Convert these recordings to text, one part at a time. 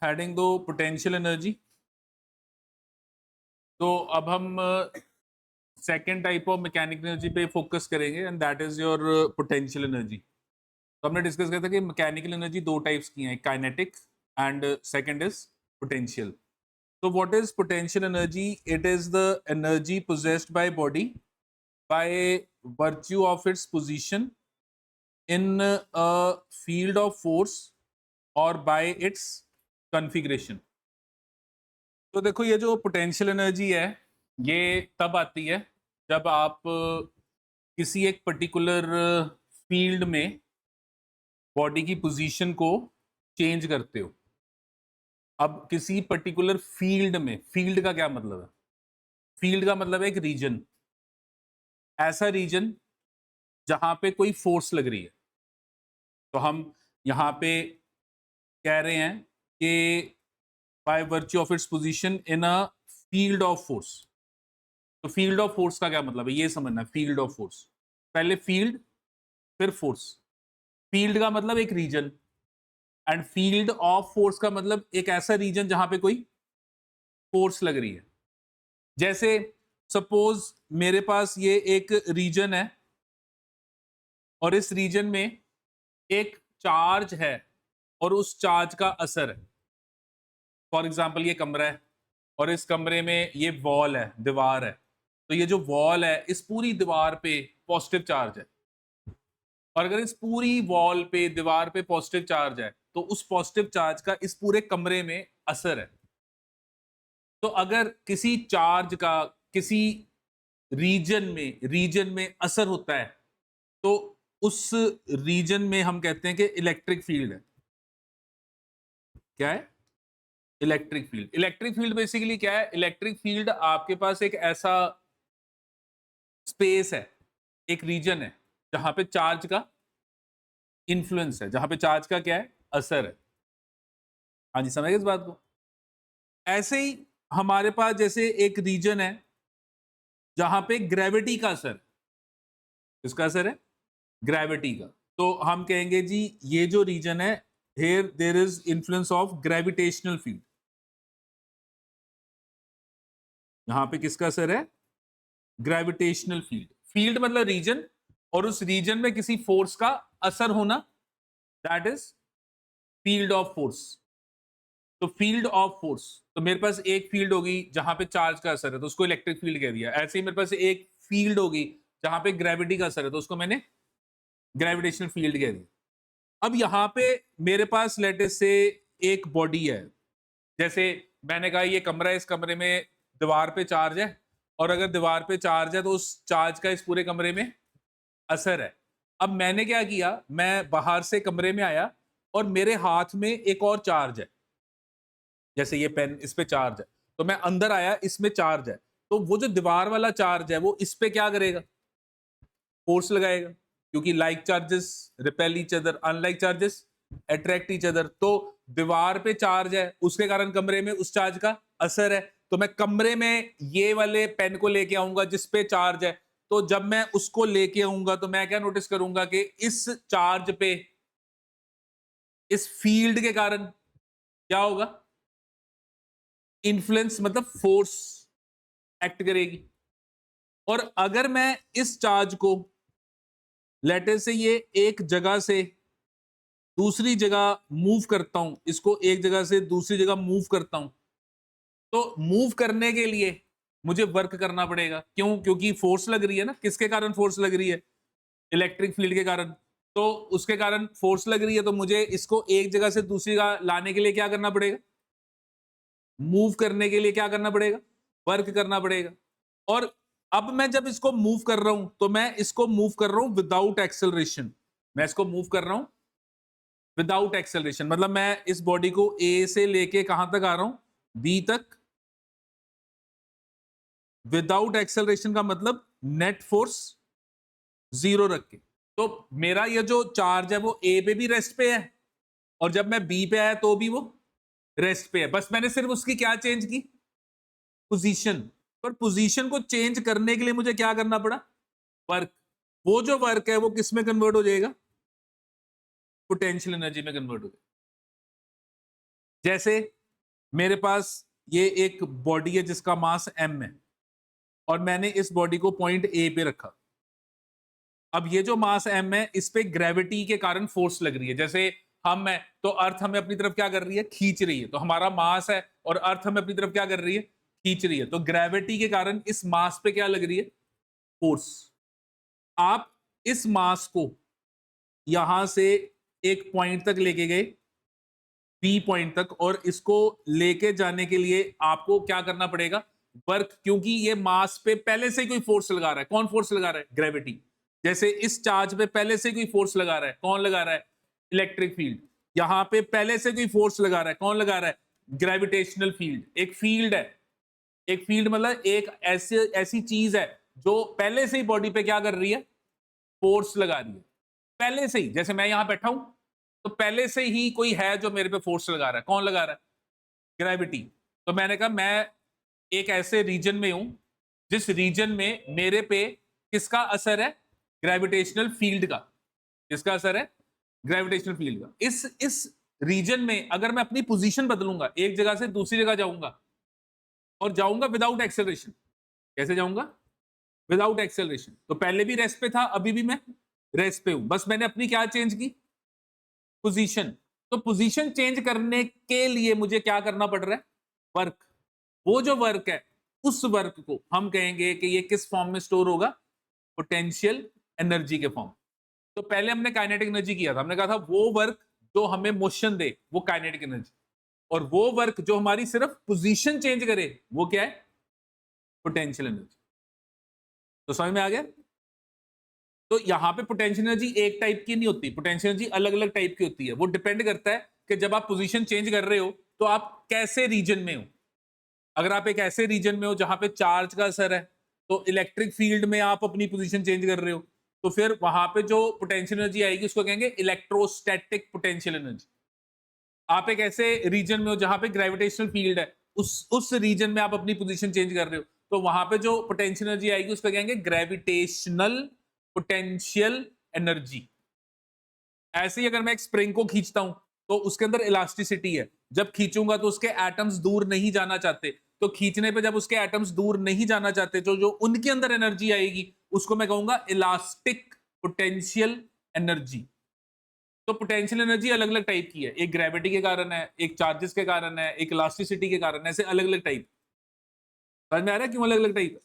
Heading दो potential energy. तो अब हम second type of mechanical energy पे फोकस करेंगे and that is your potential energy. तो हमने डिस्कस किया था कि मैकेनिकल एनर्जी दो टाइप्स की हैं, kinetic and second is potential. तो what is potential energy? It is the energy possessed by body by virtue of its position in a field of force or by its configuration। तो देखो ये जो potential energy है ये तब आती है जब आप किसी एक पर्टिकुलर फील्ड में बॉडी की पोजीशन को चेंज करते हो। अब किसी पर्टिकुलर फील्ड में, फील्ड का क्या मतलब है? फील्ड का मतलब है एक रीजन, ऐसा रीजन जहां पे कोई फोर्स लग रही है। तो हम यहाँ पे कह रहे हैं कि by virtue of its position in a field of force. तो फील्ड ऑफ फोर्स का क्या मतलब है ये समझना है। फील्ड ऑफ फोर्स, पहले फील्ड फिर फोर्स। फील्ड का मतलब एक region and field of force का मतलब एक ऐसा रीजन जहां पे कोई फोर्स लग रही है। जैसे सपोज मेरे पास ये एक रीजन है और इस रीजन में एक चार्ज है और उस चार्ज का असर है। फॉर एग्जाम्पल ये कमरा है और इस कमरे में ये वॉल है, दीवार है। तो ये जो वॉल है इस पूरी दीवार पे पॉजिटिव चार्ज है और अगर इस पूरी वॉल पे, दीवार पे पॉजिटिव चार्ज है तो उस पॉजिटिव चार्ज का इस पूरे कमरे में असर है। तो अगर किसी चार्ज का किसी रीजन में असर होता है तो उस रीजन में हम कहते हैं कि इलेक्ट्रिक फील्ड है। क्या है? Electric field. Electric field basically क्या है? इलेक्ट्रिक फील्ड आपके पास एक ऐसा स्पेस है, एक रीजन है जहां पे चार्ज का इन्फ्लुएंस है, जहां पे चार्ज का क्या है? असर है। हाँ जी, समझ गए इस बात को? ऐसे ही हमारे पास जैसे एक रीजन है जहां पे ग्रेविटी का असर है। किसका असर है? ग्रेविटी का। तो हम कहेंगे जी ये जो रीजन है, here there is influence of gravitational field. यहां पे किसका असर है? Gravitational field. फील्ड मतलब रीजन और उस रीजन में किसी फोर्स का असर होना, that is field of force. तो फील्ड ऑफ फोर्स, तो मेरे पास एक फील्ड होगी जहां पे चार्ज का असर है तो उसको इलेक्ट्रिक फील्ड कह दिया। ऐसे ही मेरे पास एक फील्ड होगी जहां पे ग्रेविटी का असर है तो उसको मैंने ग्रेविटेशनल फील्ड कह दिया। अब यहां पे मेरे पास लेट से एक बॉडी है। जैसे मैंने कहा ये कमरा है, इस कमरे में दीवार पे चार्ज है और अगर दीवार पे चार्ज है तो उस चार्ज का इस पूरे कमरे में असर है। अब मैंने क्या किया, मैं बाहर से कमरे में आया और मेरे हाथ में एक और चार्ज है। जैसे ये पेन, इस पे चार्ज है तो मैं अंदर आया, इसमें चार्ज है। तो वो जो दीवार वाला चार्ज है वो इस पे क्या करेगा? फोर्स लगाएगा, क्योंकि like charges repel each other, unlike charges attract each other. तो दीवार पे चार्ज है उसके कारण कमरे में उस चार्ज का असर है। तो मैं कमरे में ये वाले पेन को लेके आऊंगा जिस पे चार्ज है। तो जब मैं उसको लेके आऊंगा तो मैं क्या नोटिस करूंगा कि इस चार्ज पे, इस फील्ड के कारण क्या होगा? इन्फ्लुएंस मतलब फोर्स एक्ट करेगी। और अगर मैं इस चार्ज को लेटर से ये एक जगह से दूसरी जगह मूव करता हूं, इसको एक जगह से दूसरी जगह मूव करता हूं, तो मूव करने के लिए मुझे वर्क करना पड़ेगा। क्यों? क्योंकि फोर्स लग रही है ना। किसके कारण फोर्स लग रही है? इलेक्ट्रिक फील्ड के कारण। तो उसके कारण फोर्स लग रही है तो मुझे इसको एक जगह से दूसरी जगह लाने के लिए क्या करना पड़ेगा? मूव करने के लिए क्या करना पड़ेगा? वर्क करना पड़ेगा। और अब मैं जब इसको मूव कर रहा हूं तो मैं इसको मूव कर रहा हूं विदाउट एक्सेलरेशन। मैं इसको मूव कर रहा हूं विदाउट एक्सेलरेशन, मतलब मैं इस बॉडी को ए से लेके कहां तक आ रहा हूं? बी तक, विदाउट एक्सेलरेशन का मतलब नेट फोर्स जीरो रख के। तो मेरा ये जो चार्ज है वो ए पे भी रेस्ट पे है और जब मैं बी पे आया तो भी वो रेस्ट पे है। बस मैंने सिर्फ उसकी क्या चेंज की? पोजीशन। पर पोजीशन को चेंज करने के लिए मुझे क्या करना पड़ा? वर्क। वो जो वर्क है वो किस में कन्वर्ट हो जाएगा? पोटेंशियल एनर्जी में कन्वर्ट हो जाएगा। जैसे मेरे पास ये एक बॉडी है जिसका मास m है और मैंने इस बॉडी को पॉइंट A पे रखा। अब ये जो मास m है इस पे ग्रेविटी के कारण फोर्स लग रही है। जैसे हम है तो अर्थ हमें अपनी तरफ क्या कर रही है, खींच रही है। तो हमारा मास है और अर्थ हमें अपनी तरफ क्या कर रही है, खींच रही है। तो ग्रेविटी के कारण इस मास पे क्या लग रही है, फोर्स। आप इस मास को यहां से एक पॉइंट तक लेके गए, बी पॉइंट तक, और इसको लेके जाने के लिए आपको क्या करना पड़ेगा, वर्क। क्योंकि ये मास पे पहले से ही कोई फोर्स लगा रहा है। कौन फोर्स लगा रहा है, ग्रेविटी। जैसे इस चार्ज पे पहले से कोई फोर्स लगा रहा है, कौन लगा रहा है, इलेक्ट्रिक फील्ड। यहां पे पहले से कोई फोर्स लगा रहा है, कौन लगा रहा है, ग्रेविटेशनल फील्ड। एक फील्ड है, एक फील्ड मतलब एक ऐसी चीज है जो पहले से ही बॉडी पे क्या कर रही है, फोर्स लगा रही है पहले से ही। जैसे मैं यहां बैठा हूं तो पहले से ही कोई है जो मेरे पे फोर्स लगा रहा है। कौन लगा रहा है, ग्रेविटी। तो मैंने कहा मैं एक ऐसे रीजन में हूं जिस रीजन में मेरे पे किसका असर है, ग्रेविटेशनल फील्ड का। किसका असर है, ग्रेविटेशनल फील्ड का। इस रीजन में अगर मैं अपनी पोजीशन बदलूंगा, एक जगह से दूसरी जगह जाऊंगा, और जाऊंगा विदाउट एक्सेलरेशन। कैसे जाऊंगा, विदाउट एक्सेलरेशन। तो पहले भी रेस्ट पे था, अभी भी मैं रेस्ट पे हूं, बस मैंने अपनी क्या चेंज की, पोजीशन। तो पोजीशन चेंज करने के लिए मुझे क्या करना पड़ रहा है, वर्क। वो जो वर्क है उस वर्क को हम कहेंगे कि ये किस फॉर्म में स्टोर होगा, पोटेंशियल एनर्जी के फॉर्म। तो पहले हमने काइनेटिक एनर्जी किया था, हमने कहा था वो वर्क जो हमें मोशन दे वो काइनेटिक एनर्जी, और वो वर्क जो हमारी सिर्फ पोजीशन चेंज करे वो क्या है, पोटेंशियल एनर्जी। तो समझ में आ गया। तो यहां पे पोटेंशियल एनर्जी एक टाइप की नहीं होती, पोटेंशियल एनर्जी अलग अलग टाइप की होती है। वो डिपेंड करता है कि जब आप पोजीशन चेंज कर रहे हो तो आप कैसे रीजन में हो। अगर आप एक ऐसे रीजन में हो जहां पे चार्ज का असर है, तो इलेक्ट्रिक फील्ड में आप अपनी पोजीशन चेंज कर रहे हो, तो फिर वहां पे जो पोटेंशियल एनर्जी आएगी उसको कहेंगे इलेक्ट्रोस्टैटिक पोटेंशियल एनर्जी। आप एक ऐसे रीजन में हो जहां पे ग्रेविटेशनल फील्ड है, उस रीजन में आप अपनी पोजीशन चेंज कर रहे हो, तो वहां पे जो पोटेंशियल एनर्जी आएगी उसको कहेंगे ग्रेविटेशनल पोटेंशियल एनर्जी। ऐसे ही अगर मैं एक स्प्रिंग को खींचता हूं तो उसके अंदर इलास्टिसिटी है। जब खींचूंगा तो उसके एटम्स दूर नहीं जाना चाहते, तो खींचने पे जब उसके एटम्स दूर नहीं जाना चाहते तो जो उनके अंदर एनर्जी आएगी उसको मैं कहूंगा इलास्टिक पोटेंशियल एनर्जी। तो पोटेंशियल एनर्जी अलग अलग टाइप की है, एक ग्रेविटी के कारण है, एक चार्जेस के कारण है, एक इलास्टिसिटी के कारण है, ऐसे अलग अलग टाइप। समझ में आ रहा है क्यों अलग अलग टाइप।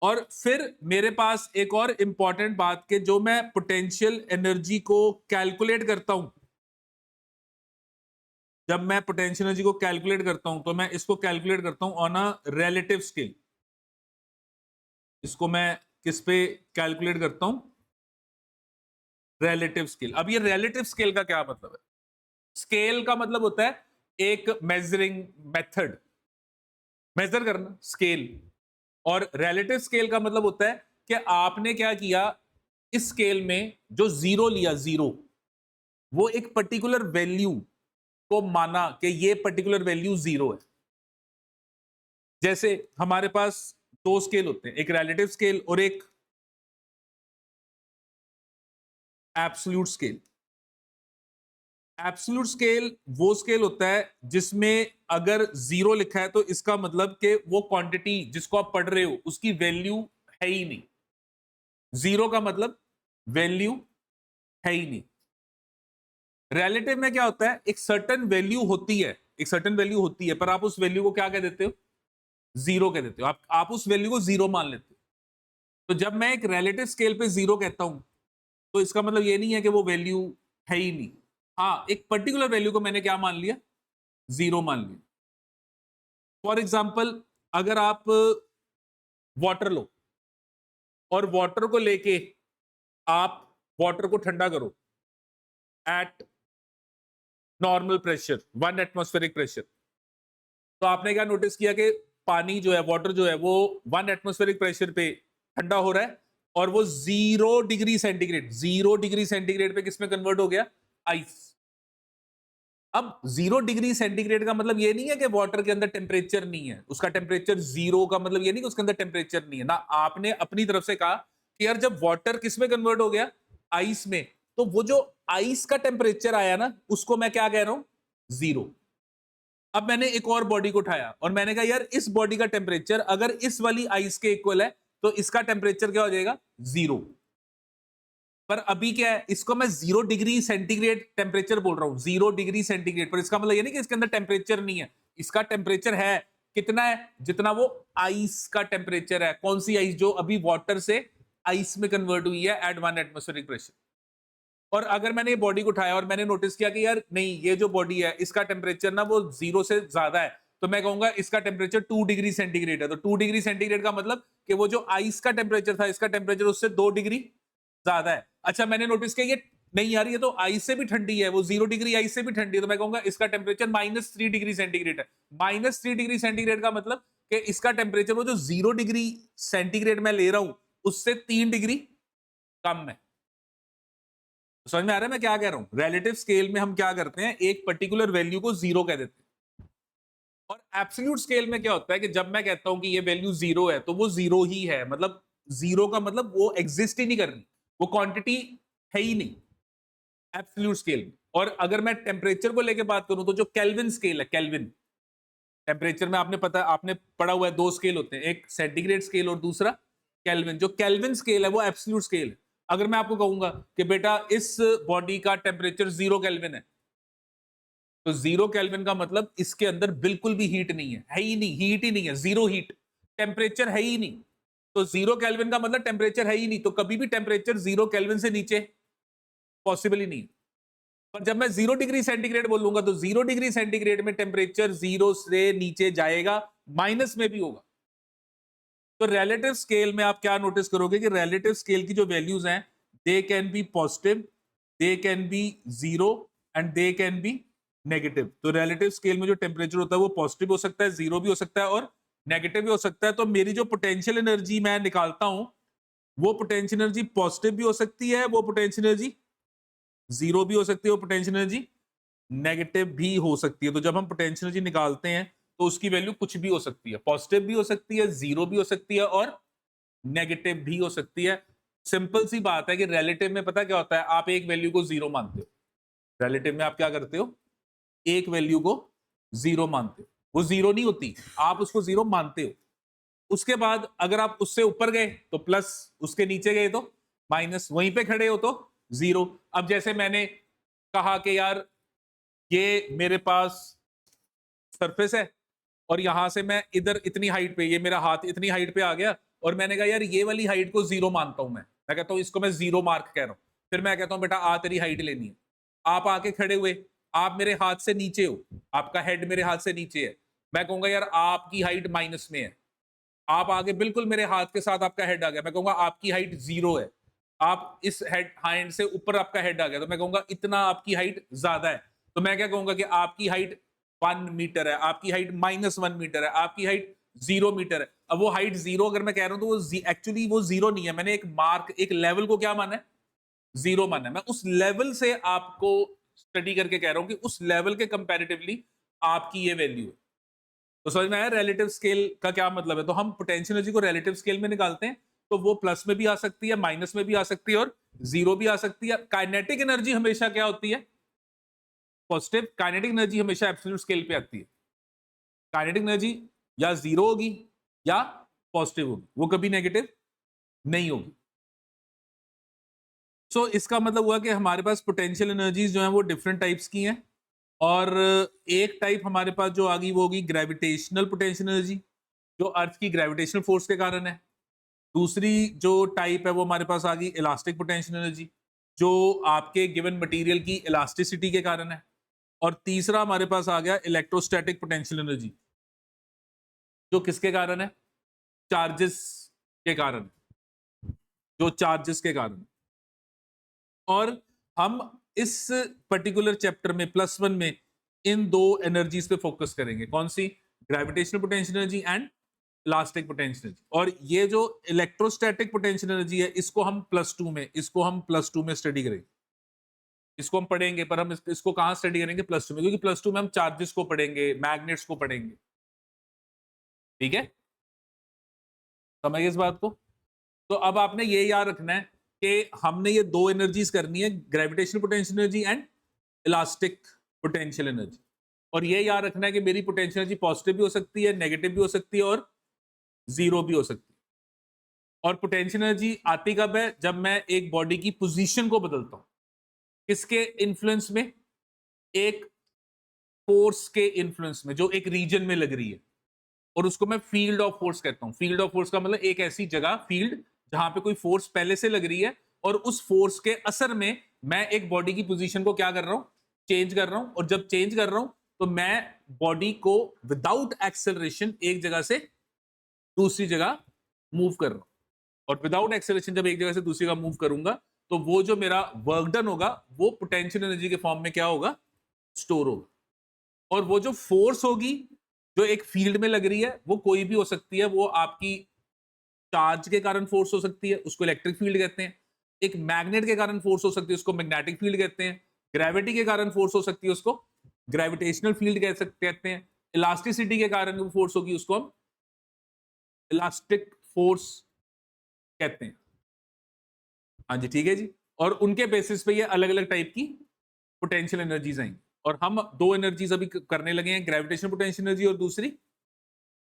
और फिर मेरे पास एक और इंपॉर्टेंट बात के जो मैं पोटेंशियल एनर्जी को कैलकुलेट करता हूं, जब मैं पोटेंशियल एनर्जी को कैलकुलेट करता हूं तो मैं इसको कैलकुलेट करता हूं ऑन अ रिलेटिव स्केल। इसको मैं किस पे कैलकुलेट करता हूं, रिलेटिव स्केल। अब ये रिलेटिव स्केल का क्या मतलब है, स्केल का मतलब होता है एक मेजरिंग मेथड, मेजर करना, स्केल। और रिलेटिव स्केल का मतलब होता है कि आपने क्या किया, इस स्केल में जो जीरो लिया, जीरो, वो एक पर्टिकुलर वैल्यू को माना कि ये पर्टिकुलर वैल्यू जीरो है। जैसे हमारे पास दो स्केल होते हैं, एक रिलेटिव स्केल और एक एब्सोल्यूट स्केल। एब्सोल्यूट स्केल वो स्केल होता है जिसमें अगर जीरो लिखा है तो इसका मतलब कि वो क्वांटिटी जिसको आप पढ़ रहे हो उसकी वैल्यू है ही नहीं। जीरो का मतलब वैल्यू है ही नहीं। रिलेटिव में क्या होता है, एक सर्टेन वैल्यू होती है, एक सर्टेन वैल्यू होती है, पर आप उस वैल्यू को क्या कह देते हो, जीरो कह देते हो। आप उस वैल्यू को जीरो मान लेते हो। तो जब मैं एक रिलेटिव स्केल पे जीरो कहता हूं तो इसका मतलब ये नहीं है कि वो वैल्यू है ही नहीं। हाँ, एक पर्टिकुलर वैल्यू को मैंने क्या मान लिया, जीरो मान लिया। फॉर एग्जाम्पल, अगर आप वाटर लो और वाटर को लेके आप वाटर को ठंडा करो eight normal pressure, 1 atmospheric pressure, तो आपने क्या नोटिस किया कि पानी जो है, वाटर जो है, वो 1 एटमॉस्फेरिक प्रेशर पे ठंडा हो रहा है, और वो 0 डिग्री सेंटीग्रेड, 0 डिग्री सेंटीग्रेड पे किसमें कन्वर्ट हो गया, आइस। अब 0 डिग्री सेंटीग्रेड का मतलब ये नहीं है कि वाटर के अंदर टेम्परेचर नहीं है, उसका टेम्परेचर जीरो का मतलब ये नहीं कि उसके अंदर टेम्परेचर नहीं है ना। आपने अपनी तरफ से कहा कि यार जब वाटर किस में कन्वर्ट हो गया, आइस में, तो वो जो आइस का टेम्परेचर आया ना उसको मैं क्या कह रहा हूं, जीरो। अब मैंने एक और बॉडी को उठाया और मैंने कहा यार इस बॉडी का टेम्परेचर अगर इस वाली आइस के इक्वल है तो इसका टेम्परेचर क्या हो जाएगा, 0। पर अभी क्या है, इसको मैं 0 डिग्री सेंटीग्रेड टेम्परेचर बोल रहा हूं, 0 डिग्री सेंटीग्रेड, पर इसका मतलब ये नहीं कि इसके अंदर टेम्परेचर नहीं है, इसका टेम्परेचर है। कितना है, जितना वो आइस का टेम्परेचर है। कौन सी आइस, जो अभी वाटर से आइस में कन्वर्ट हुई है एट 1 एटमॉस्फेरिक प्रेशर। और अगर मैंने ये बॉडी को उठाया और मैंने नोटिस किया कि यार नहीं, ये जो बॉडी है इसका टेम्परेचर ना वो 0 से ज्यादा है, तो मैं कहूंगा इसका टेम्परेचर 2 डिग्री सेंटीग्रेड है। तो 2 डिग्री सेंटीग्रेड का मतलब कि वो जो आइस का टेम्परेचर था, इसका टेम्परेचर उससे 2 डिग्री ज्यादा है। अच्छा, मैंने नोटिस किया ये नहीं यार, ये तो आइस से भी ठंडी है, वो 0 डिग्री आइस से भी ठंडी है, तो मैं कहूंगा इसका टेम्परेचर -3 डिग्री सेंटीग्रेड है। -3 डिग्री सेंटीग्रेड का मतलब कि इसका टेम्परेचर वो जो 0 डिग्री सेंटीग्रेड मैं ले रहा हूं उससे 3 डिग्री कम है। समझ में आ रहा है मैं क्या कह रहा हूं? रिलेटिव स्केल में हम क्या करते हैं, एक पर्टिकुलर वैल्यू को 0 कह देते हैं। और एब्सोल्यूट स्केल में क्या होता है कि जब मैं कहता हूं कि ये वैल्यू 0 है तो वो 0 ही है, मतलब 0 का मतलब वो एग्जिस्ट ही नहीं कर रही, वो क्वांटिटी है ही नहीं एब्सोल्यूट स्केल में। और अगर मैं टेम्परेचर को लेकर बात करूं तो जो केल्विन स्केल है, केल्विन टेम्परेचर में आपने पढ़ा हुआ है, 2 स्केल होते हैं, एक सेंटीग्रेड स्केल और दूसरा केल्विन। जो केल्विन स्केल है वो एब्सोल्यूट स्केल है। अगर मैं आपको कहूंगा कि बेटा इस बॉडी का टेम्परेचर 0 केल्विन है, तो 0 केल्विन का मतलब इसके अंदर बिल्कुल भी हीट नहीं है ही नहीं, हीट ही नहीं है, 0 हीट, टेम्परेचर है ही नहीं। तो 0 केल्विन का मतलब टेम्परेचर है ही नहीं, तो कभी भी टेम्परेचर 0 केल्विन से नीचे पॉसिबल ही नहीं। पर जब मैं 0 डिग्री सेंटीग्रेड बोलूंगा तो 0 डिग्री सेंटीग्रेड में टेम्परेचर 0 से नीचे जाएगा, माइनस में भी होगा। तो रिलेटिव स्केल में आप क्या नोटिस करोगे कि रिलेटिव स्केल की जो वैल्यूज हैं, they can be positive, they can be 0 and they can be negative. तो रिलेटिव स्केल में जो टेम्परेचर होता है वो पॉजिटिव हो सकता है, 0 भी हो सकता है और नेगेटिव भी हो सकता है। तो मेरी जो पोटेंशियल एनर्जी मैं निकालता हूं वो पोटेंशियल एनर्जी पॉजिटिव भी हो सकती है, वो पोटेंशियल एनर्जी 0 भी हो सकती है, वो पोटेंशियल एनर्जी नेगेटिव भी हो सकती है। तो जब हम पोटेंशियल एनर्जी निकालते हैं तो उसकी वैल्यू कुछ भी हो सकती है, पॉजिटिव भी हो सकती है, 0 भी हो सकती है और नेगेटिव भी हो सकती है। सिंपल सी बात है कि रिलेटिव में पता क्या होता है, आप एक वैल्यू को 0 मानते हो। रिलेटिव में आप क्या करते हो, एक वैल्यू को 0 मानते हो, वो 0 नहीं होती, आप उसको 0 मानते हो। उसके बाद अगर आप उससे ऊपर गए तो प्लस, उसके नीचे गए तो माइनस, वहीं पे खड़े हो तो 0। अब जैसे मैंने कहा कि यार ये मेरे पास सरफेस है और यहां से मैं इधर इतनी हाइट पे, ये मेरा हाथ इतनी हाइट पे आ गया और मैंने कहा यार ये वाली हाइट को 0 मानता हूं मैं कहता हूं इसको मैं 0 मार्क कह रहा हूं। फिर मैं कहता हूं बेटा आ तेरी हाइट लेनी है, आप आके खड़े हुए, आप मेरे हाथ से नीचे हो, आपका हेड मेरे हाथ से नीचे है, मैं कहूंगा यार आपकी हाइट माइनस में है। आप आगे बिल्कुल मेरे हाथ के साथ आपका हेड आ गया, मैं कहूंगा आपकी हाइट 0 है। आप इस हेड हैंड से ऊपर आपका हेड आ गया तो मैं कहूंगा इतना आपकी हाइट ज्यादा है। तो मैं क्या कहूंगा कि आपकी हाइट 1 मीटर है, आपकी हाइट -1 मीटर है, आपकी हाइट 0 मीटर है। अब वो हाइट 0 अगर मैं कह रहा हूं तो वो एक्चुअली वो 0 नहीं है, मैंने एक मार्क, एक लेवल को क्या माना है, 0 माना है। मैं उस लेवल से आपको स्टडी करके कह रहा हूं कि उस लेवल के कंपैरेटिवली आपकी ये वैल्यू है। तो समझ में आया रिलेटिव स्केल का क्या मतलब है? तो हम पोटेंशियल एनर्जी को रिलेटिव स्केल में निकालते हैं तो वो प्लस में भी आ सकती है, माइनस में भी आ सकती है और 0 भी आ सकती है। काइनेटिक एनर्जी हमेशा क्या होती है, पॉजिटिव। काइनेटिक एनर्जी हमेशा एब्सोल्यूट स्केल पे आती है। काइनेटिक एनर्जी या 0 होगी या पॉजिटिव होगी, वो कभी नेगेटिव नहीं होगी। सो इसका मतलब हुआ कि हमारे पास पोटेंशियल एनर्जीज जो है वो डिफरेंट टाइप्स की हैं। और एक टाइप हमारे पास जो आ गई वो होगी ग्रेविटेशनल पोटेंशियल एनर्जी, जो अर्थ की ग्रेविटेशनल फोर्स के कारण है। दूसरी जो टाइप है वो हमारे पास आ गई इलास्टिक पोटेंशियल एनर्जी, जो आपके गिवन मटेरियल की इलास्टिसिटी के कारण है। और तीसरा हमारे पास आ गया इलेक्ट्रोस्टैटिक पोटेंशियल एनर्जी, जो किसके कारण है, चार्जेस के कारण, जो चार्जेस के कारण। और हम इस पर्टिकुलर चैप्टर में +1 में इन दो एनर्जीज पे फोकस करेंगे, कौन सी, gravitational potential energy and elastic potential energy. और ये जो इलेक्ट्रोस्टैटिक पोटेंशियल एनर्जी है इसको हम +2 में स्टडी करेंगे, इसको हम पढ़ेंगे। पर हम इसको कहां स्टडी करेंगे, +2 में, क्योंकि +2 में हम चार्जेस को पढ़ेंगे, मैग्नेट्स को पढ़ेंगे। ठीक है, समझिए इस बात को। तो अब आपने ये याद रखना है कि हमने ये दो एनर्जीज करनी है, gravitational potential energy and elastic potential energy. और ये याद रखना है कि मेरी पोटेंशियल एनर्जी पॉजिटिव भी हो सकती है, नेगेटिव भी हो सकती है और जीरो भी हो सकती है। और पोटेंशियल एनर्जी आती कब है? जब मैं एक बॉडी की पोजीशन को बदलता हूं। किसके इन्फ्लुएंस में? एक फोर्स के इन्फ्लुएंस में, जो एक रीजन में लग रही है, और उसको मैं फील्ड ऑफ फोर्स कहता हूं। फील्ड ऑफ फोर्स का मतलब एक ऐसी जगह, फील्ड, जहां पे कोई फोर्स पहले से लग रही है और उस फोर्स के असर में मैं एक बॉडी की पोजीशन को क्या कर रहा हूं? चेंज कर रहा हूं। और जब चेंज कर रहा हूं तो मैं बॉडी को विदाउट एक्सेलरेशन एक जगह से दूसरी जगह मूव कर रहा हूं। और विदाउट एक्सेलरेशन जब एक जगह से दूसरी जगह मूव करूंगा तो वो जो मेरा वर्क डन होगा वो पोटेंशियल एनर्जी के फॉर्म में क्या होगा? स्टोर होगा। और वो जो फोर्स होगी जो एक फील्ड में लग रही है वो कोई भी हो सकती है। वो आपकी चार्ज के कारण फोर्स हो सकती है, उसको इलेक्ट्रिक फील्ड कहते हैं। एक मैग्नेट के कारण फोर्स हो सकती है, उसको मैग्नेटिक फील्ड कहते हैं। ग्रेविटी के कारण फोर्स हो सकती है, उसको ग्रेविटेशनल फील्ड कहते हैं। इलास्टिसिटी के कारण जो फोर्स होगी उसको हम इलास्टिक फोर्स कहते हैं। हाँ जी, ठीक है जी। और उनके बेसिस पे ये अलग अलग टाइप की पोटेंशियल एनर्जीज आएंगी। और हम दो एनर्जीज अभी करने लगे हैं, ग्रेविटेशनल पोटेंशियल एनर्जी और दूसरी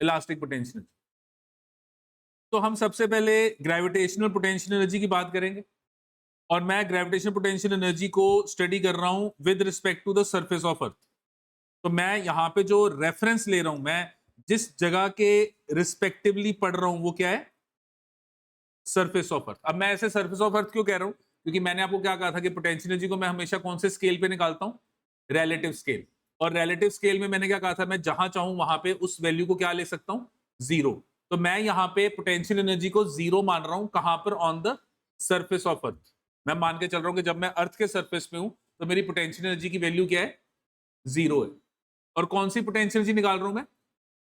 इलास्टिक पोटेंशियल एनर्जी। तो हम सबसे पहले ग्रेविटेशनल पोटेंशियल एनर्जी की बात करेंगे। और मैं ग्रेविटेशनल पोटेंशियल एनर्जी को स्टडी कर रहा हूं with respect to the surface of earth. तो मैं यहाँ पे जो रेफरेंस ले रहा हूं, मैं जिस जगह के रिस्पेक्टिवली पढ़ रहा हूं वो क्या है? सरफेस ऑफ अर्थ। अब मैं ऐसे सरफेस ऑफ अर्थ क्यों कह रहा हूं? क्योंकि मैंने आपको क्या कहा था कि पोटेंशियल एनर्जी को मैं हमेशा कौन से स्केल पे निकालता हूं? Relative scale. और रिलेटिव स्केल में मैंने क्या कहा था? मैं जहां चाहूं वहां पे उस वैल्यू को क्या ले सकता हूं? जीरो। तो मैं यहाँ पे पोटेंशियल एनर्जी को जीरो मान रहा हूं। कहां पर? ऑन द सरफेस ऑफ अर्थ। मैं मान के चल रहा हूं कि जब मैं अर्थ के सरफेस पे हूं तो मेरी पोटेंशियल एनर्जी की वैल्यू क्या है? जीरो है। और कौन सी पोटेंशियल एनर्जी निकाल रहा हूं मैं?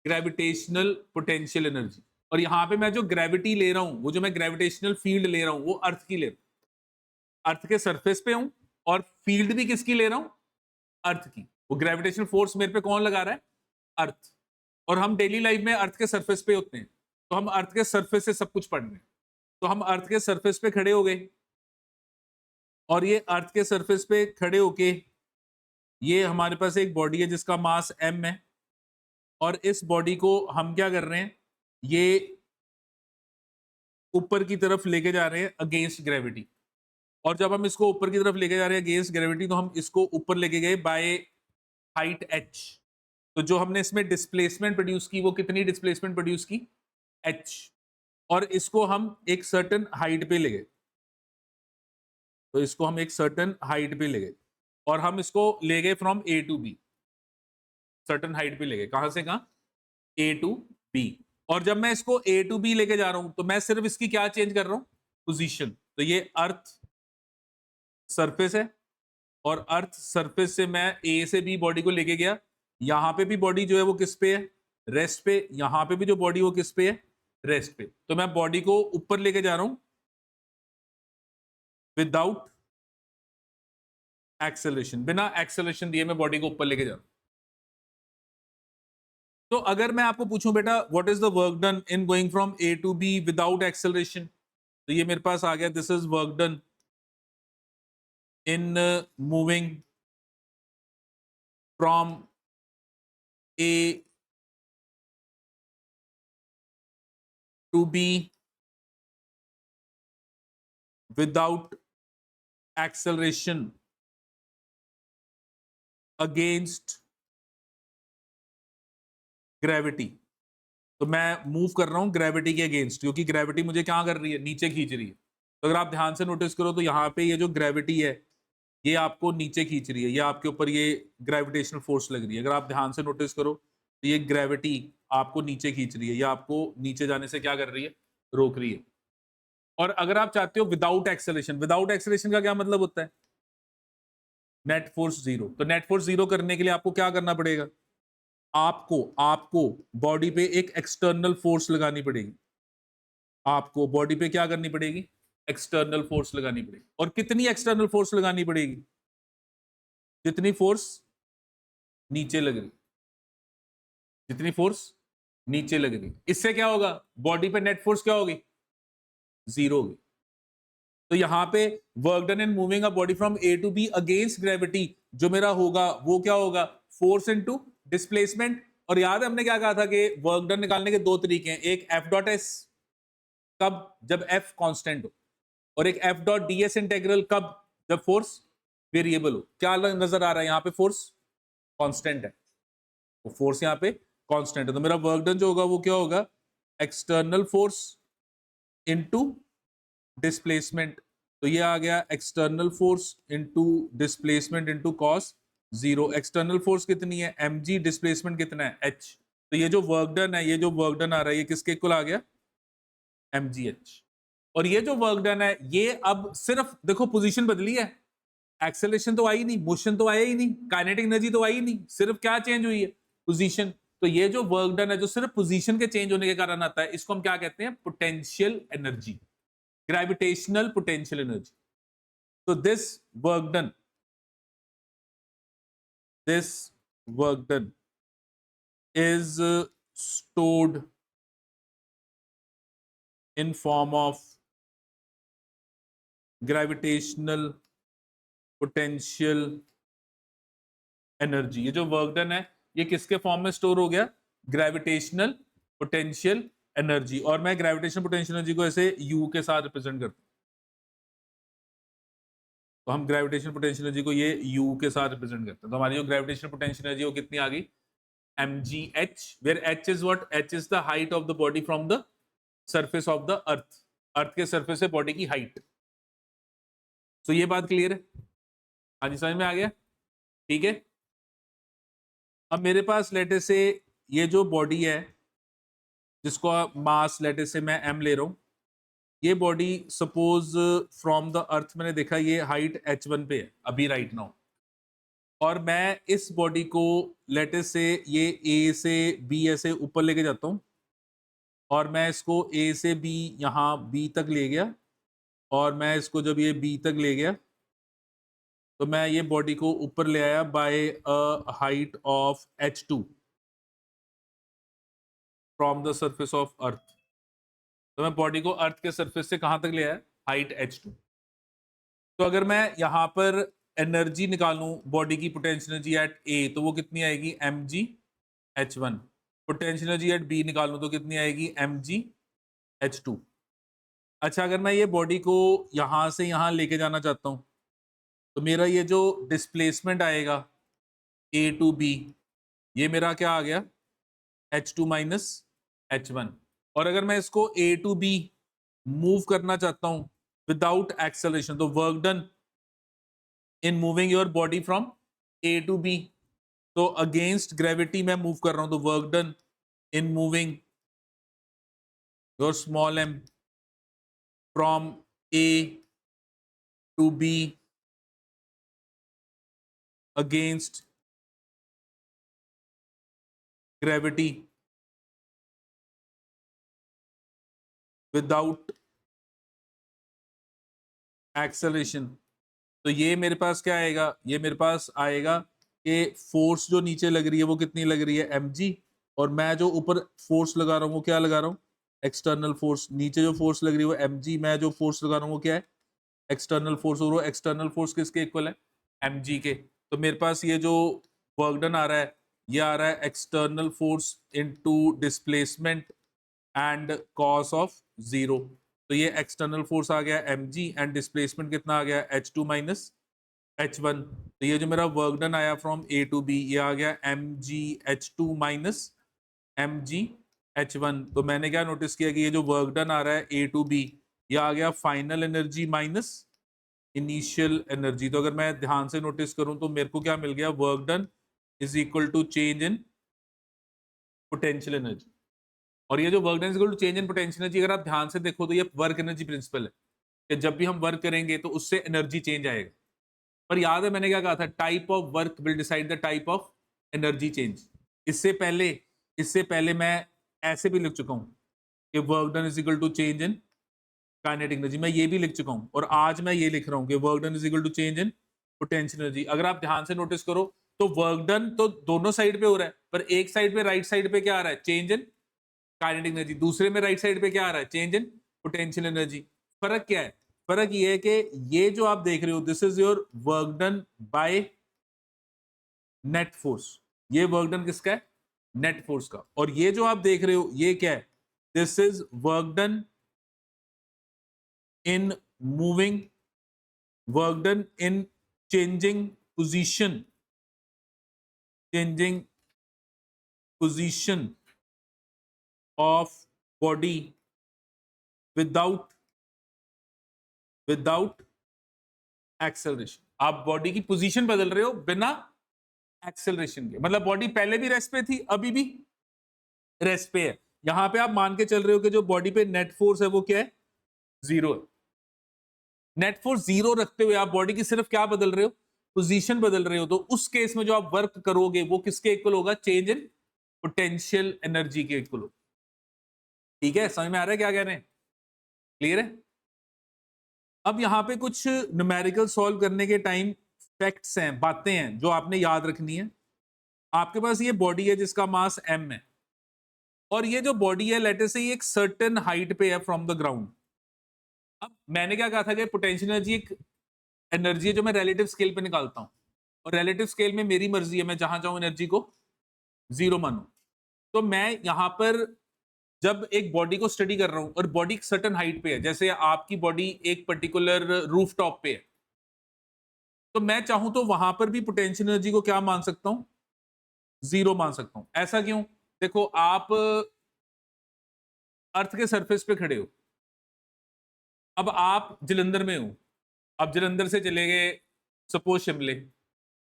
Gravitational potential energy. और यहां पे मैं जो ग्रेविटी ले रहा हूं, वो जो मैं ग्रेविटेशनल फील्ड ले रहा हूं, वो अर्थ की ले रहा हूं। अर्थ के सरफेस पे हूं और फील्ड भी किसकी ले रहा हूं? अर्थ की। वो ग्रेविटेशनल फोर्स मेरे पे कौन लगा रहा है? अर्थ। और हम डेली लाइफ में अर्थ के सरफेस पे होते हैं, तो हम अर्थ के सरफेस से सब कुछ पढ़ रहे हैं। तो हम अर्थ के सरफेस पे खड़े हो गए, और ये अर्थ के सरफेस पे खड़े होके ये हमारे पास एक बॉडी है जिसका मास m है। और इस बॉडी को हम क्या कर रहे हैं? ये ऊपर की तरफ लेके जा रहे हैं अगेंस्ट ग्रेविटी। और जब हम इसको ऊपर की तरफ लेके जा रहे हैं अगेंस्ट ग्रेविटी, तो हम इसको ऊपर लेके गए बाय हाइट h। तो जो हमने इसमें डिस्प्लेसमेंट प्रोड्यूस की, वो कितनी डिस्प्लेसमेंट प्रोड्यूस की? h। और इसको हम एक सर्टेन हाइट पे ले गए। तो इसको हम एक सर्टेन हाइट पे ले गए और हम इसको ले गए from A to B। Certain height पे ले गए। कहां से कहां? A to B। और जब मैं इसको A टू B लेके जा रहा हूं तो मैं सिर्फ इसकी क्या चेंज कर रहा हूं? पोजीशन। तो ये अर्थ सरफेस है, और अर्थ सरफेस से मैं A से B बॉडी को लेके गया। यहां पे भी बॉडी जो है वो किस पे है? रेस्ट पे। यहां पे भी जो बॉडी वो किस पे है? रेस्ट पे। तो मैं बॉडी को ऊपर लेके जा रहा हूं विदाउट एक्सेलरेशन। बिना एक्सेलरेशन दिए मैं बॉडी को ऊपर लेके जा रहा हूं। तो अगर मैं आपको पूछूं बेटा what is the work done in going from A to B without acceleration, तो ये मेरे पास आ गया, this is work done in moving from A to B without acceleration against gravity. तो मैं मूव कर रहा हूं ग्रेविटी के अगेंस्ट, क्योंकि ग्रेविटी मुझे क्या कर रही है? नीचे खींच रही है। तो अगर आप ध्यान से नोटिस करो तो यहाँ पे ये जो ग्रेविटी है ये आपको नीचे खींच रही है, ये आपके ऊपर ये ग्रेविटेशनल फोर्स लग रही है। अगर आप ध्यान से नोटिस करो तो ये ग्रेविटी आपको नीचे खींच रही है, ये आपको नीचे जाने से क्या कर रही है? रोक रही है। और अगर आप चाहते हो विदाउट एक्सेलरेशन, विदाउट एक्सेलरेशन का क्या मतलब होता है? Net force zero. तो नेट फोर्स जीरो करने के लिए आपको क्या करना पड़ेगा? आपको आपको बॉडी पे एक एक्सटर्नल फोर्स लगानी पड़ेगी। आपको बॉडी पे क्या करनी पड़ेगी? एक्सटर्नल फोर्स लगानी पड़ेगी। और कितनी एक्सटर्नल फोर्स लगानी पड़ेगी? जितनी फोर्स नीचे लग रही, जितनी फोर्स नीचे लग रही। इससे क्या होगा? बॉडी पे नेट फोर्स क्या होगी? जीरो होगी। तो यहां पे work done in moving a body from A to B against gravity जो मेरा होगा वो क्या होगा? फोर्स इनटू डिस्प्लेसमेंट, और याद है हमने क्या कहा था कि वर्क डन निकालने के दो तरीके हैं, एक एफ डॉट एस कब, जब एफ कांस्टेंट हो, और एक F dot D S integral कब, जब फोर्स वेरिएबल हो। क्या नजर आ रहा है यहाँ पे, फोर्स कांस्टेंट है, वो फोर्स यहाँ पे कांस्टेंट है, तो मेरा वर्क डन जो होगा वो क्या होगा, एक्सटर्नल फोर्स इनटू डिस्प्लेसमेंट। तो ये आ गया external force into displacement into cos zero. External force कितनी है mg, डिस्प्लेसमेंट कितना है h। तो ये जो वर्क डन है, ये जो वर्क डन आ रहा है, ये किसके इक्वल आ गया, mgh। और ये जो वर्क डन है, ये अब सिर्फ देखो पोजीशन बदली है, एक्सेलरेशन तो आई नहीं, मोशन तो आया ही नहीं, काइनेटिक एनर्जी तो आई नहीं, सिर्फ क्या चेंज हुई है, पोजीशन। तो ये जो वर्क डन है जो सिर्फ पोजीशन के चेंज होने के कारण आता है, इसको हम क्या कहते हैं, potential energy, gravitational potential energy. तो this work done is stored in form of gravitational potential energy। ये जो वर्क डन है ये किसके फॉर्म में स्टोर हो गया, ग्रेविटेशनल पोटेंशियल एनर्जी। और मैं ग्रेविटेशनल पोटेंशियल एनर्जी को ऐसे U के साथ रिप्रेजेंट करता हूं, तो हम ग्रेविटेशनल पोटेंशियल एनर्जी को ये U के साथ रिप्रेजेंट करते हैं। तो हमारी जो ग्रेविटेशनल पोटेंशियल एनर्जी वो कितनी आ गई, mgh, where h is what, h is the height of the body from the surface of the earth, अर्थ के सरफेस से बॉडी की हाइट। तो ये बात क्लियर है, हाँ जी समझ में आ गया, ठीक है। अब मेरे पास लेटे से ये जो बॉडी है जिसको मास लेटे से मैं m ले रहा हूं, ये body suppose from the earth मैंने देखा ये हाइट h1 पे है अभी राइट नाउ, और मैं इस बॉडी को लेटे से ये A से B ऐसे ऊपर लेके जाता हूँ, और मैं इसको A से B यहाँ B तक ले गया, और मैं इसको जब ये B तक ले गया तो मैं ये बॉडी को ऊपर ले आया by a height of h2 from the surface of earth. तो मैं बॉडी को अर्थ के सरफेस से कहाँ तक ले आया, हाइट h2। तो अगर मैं यहाँ पर एनर्जी निकालूं बॉडी की पोटेंशियल एनर्जी एट ए, तो वो कितनी आएगी mgh1। Potential energy at B निकालूं तो कितनी आएगी mgh2। अच्छा, अगर मैं ये बॉडी को यहाँ से यहाँ लेके जाना चाहता हूँ, तो मेरा ये जो डिस्प्लेसमेंट आएगा ए टू बी, ये मेरा क्या आ गया h2 माइनस h1। और अगर मैं इसको ए टू बी मूव करना चाहता हूँ विदाउट एक्सेलरेशन, तो work done in moving your body from A to B, तो अगेंस्ट ग्रेविटी मैं मूव कर रहा हूं, तो work done in moving your small m from A to B against gravity without acceleration. तो ये मेरे पास क्या आएगा, ये मेरे पास आएगा कि फोर्स जो नीचे लग रही है वो कितनी लग रही है mg, और मैं जो ऊपर फोर्स लगा रहा हूँ वो क्या लगा रहा हूँ, एक्सटर्नल फोर्स। नीचे जो फोर्स लग रही है वो mg, मैं जो फोर्स लगा रहा हूँ वो क्या है, एक्सटर्नल फोर्स। और वो एक्सटर्नल फोर्स किसके इक्वल है, mg के। तो मेरे पास ये जो वर्क डन आ रहा है, ये आ रहा है external force into displacement and cos of zero. तो ये एक्सटर्नल फोर्स आ गया mg एंड डिस्प्लेसमेंट कितना आ गया h2 माइनस h1। तो ये जो मेरा वर्क डन आया फ्रॉम a टू b, ये आ गया mgh2 माइनस mgh1। तो मैंने क्या नोटिस किया कि ये जो वर्क डन आ रहा है a टू b, ये आ गया final energy minus initial energy. तो अगर मैं ध्यान से नोटिस करूं तो मेरे को क्या मिल गया, work done is equal to change in potential energy. और ये जो work done is equal to change in potential energy, अगर आप ध्यान से देखो तो ये वर्क एनर्जी प्रिंसिपल है कि जब भी हम वर्क करेंगे तो उससे एनर्जी चेंज आएगा। पर याद है मैंने क्या कहा था, type of work will decide the type of energy change. इससे पहले मैं ऐसे भी लिख चुका हूं कि work done is equal to change in kinetic energy, मैं ये भी लिख चुका हूं, और आज मैं ये लिख रहा हूं कि work done is equal to change in potential energy. अगर आप ध्यान से नोटिस करो तो वर्क डन तो दोनों साइड पे हो रहा है, पर एक साइड पे राइट साइड पे क्या आ रहा है, चेंज इन काइनेटिक एनर्जी, दूसरे में राइट साइड पे क्या आ रहा है, चेंज इन पोटेंशियल एनर्जी। फर्क क्या है, फर्क ये है कि ये जो आप देख रहे हो this is your work done by net force, ये वर्क डन किसका है? नेट फोर्स का। और ये जो आप देख रहे हो ये क्या है? This is work done in moving, work done in changing position, changing position of body without acceleration। आप बॉडी की पोजीशन बदल रहे हो बिना एक्सेलरेशन के, मतलब बॉडी पहले भी रेस्ट पे थी, अभी भी रेस्ट पे है। यहां पे आप मान के चल रहे हो कि जो बॉडी पे नेट फोर्स है वो क्या है? जीरो है। नेट फोर्स जीरो रखते हुए आप बॉडी की सिर्फ क्या बदल रहे हो? पोजीशन बदल रहे हो। तो उस केस में जो आप वर्क करोगे वो किसके इक्वल होगा? चेंज इन पोटेंशियल एनर्जी के इक्वल होगा। ठीक है, समझ में आ रहा है क्या कह रहे हैं? क्लियर है? अब यहां पे कुछ न्यूमेरिकल सॉल्व करने के टाइम फैक्ट्स हैं, बातें हैं जो आपने याद रखनी है। आपके पास ये बॉडी है जिसका मास m है, और ये जो बॉडी है लेट अस से ये एक सर्टेन हाइट पे है फ्रॉम द ग्राउंड। अब मैंने क्या कहा था कि पोटेंशियल एनर्जी एक एनर्जी है जो मैं रिलेटिव स्केल पे निकालता हूं, और रिलेटिव स्केल में मेरी मर्जी है, मैं जहां चाहूं एनर्जी को जीरो मानूं। तो मैं यहां पर जब एक बॉडी को स्टडी कर रहा हूं और बॉडी एक सर्टेन हाइट पे है, जैसे आपकी बॉडी एक पर्टिकुलर रूफ टॉप पे है, तो मैं चाहूं तो वहां पर भी पोटेंशियल एनर्जी को क्या मान सकता हूं? जीरो मान सकता हूं। ऐसा क्यों? देखो, आप अर्थ के सरफेस पे खड़े हो, अब आप जलंधर में हो, अब जलंधर से चले गए सपोज शिमले,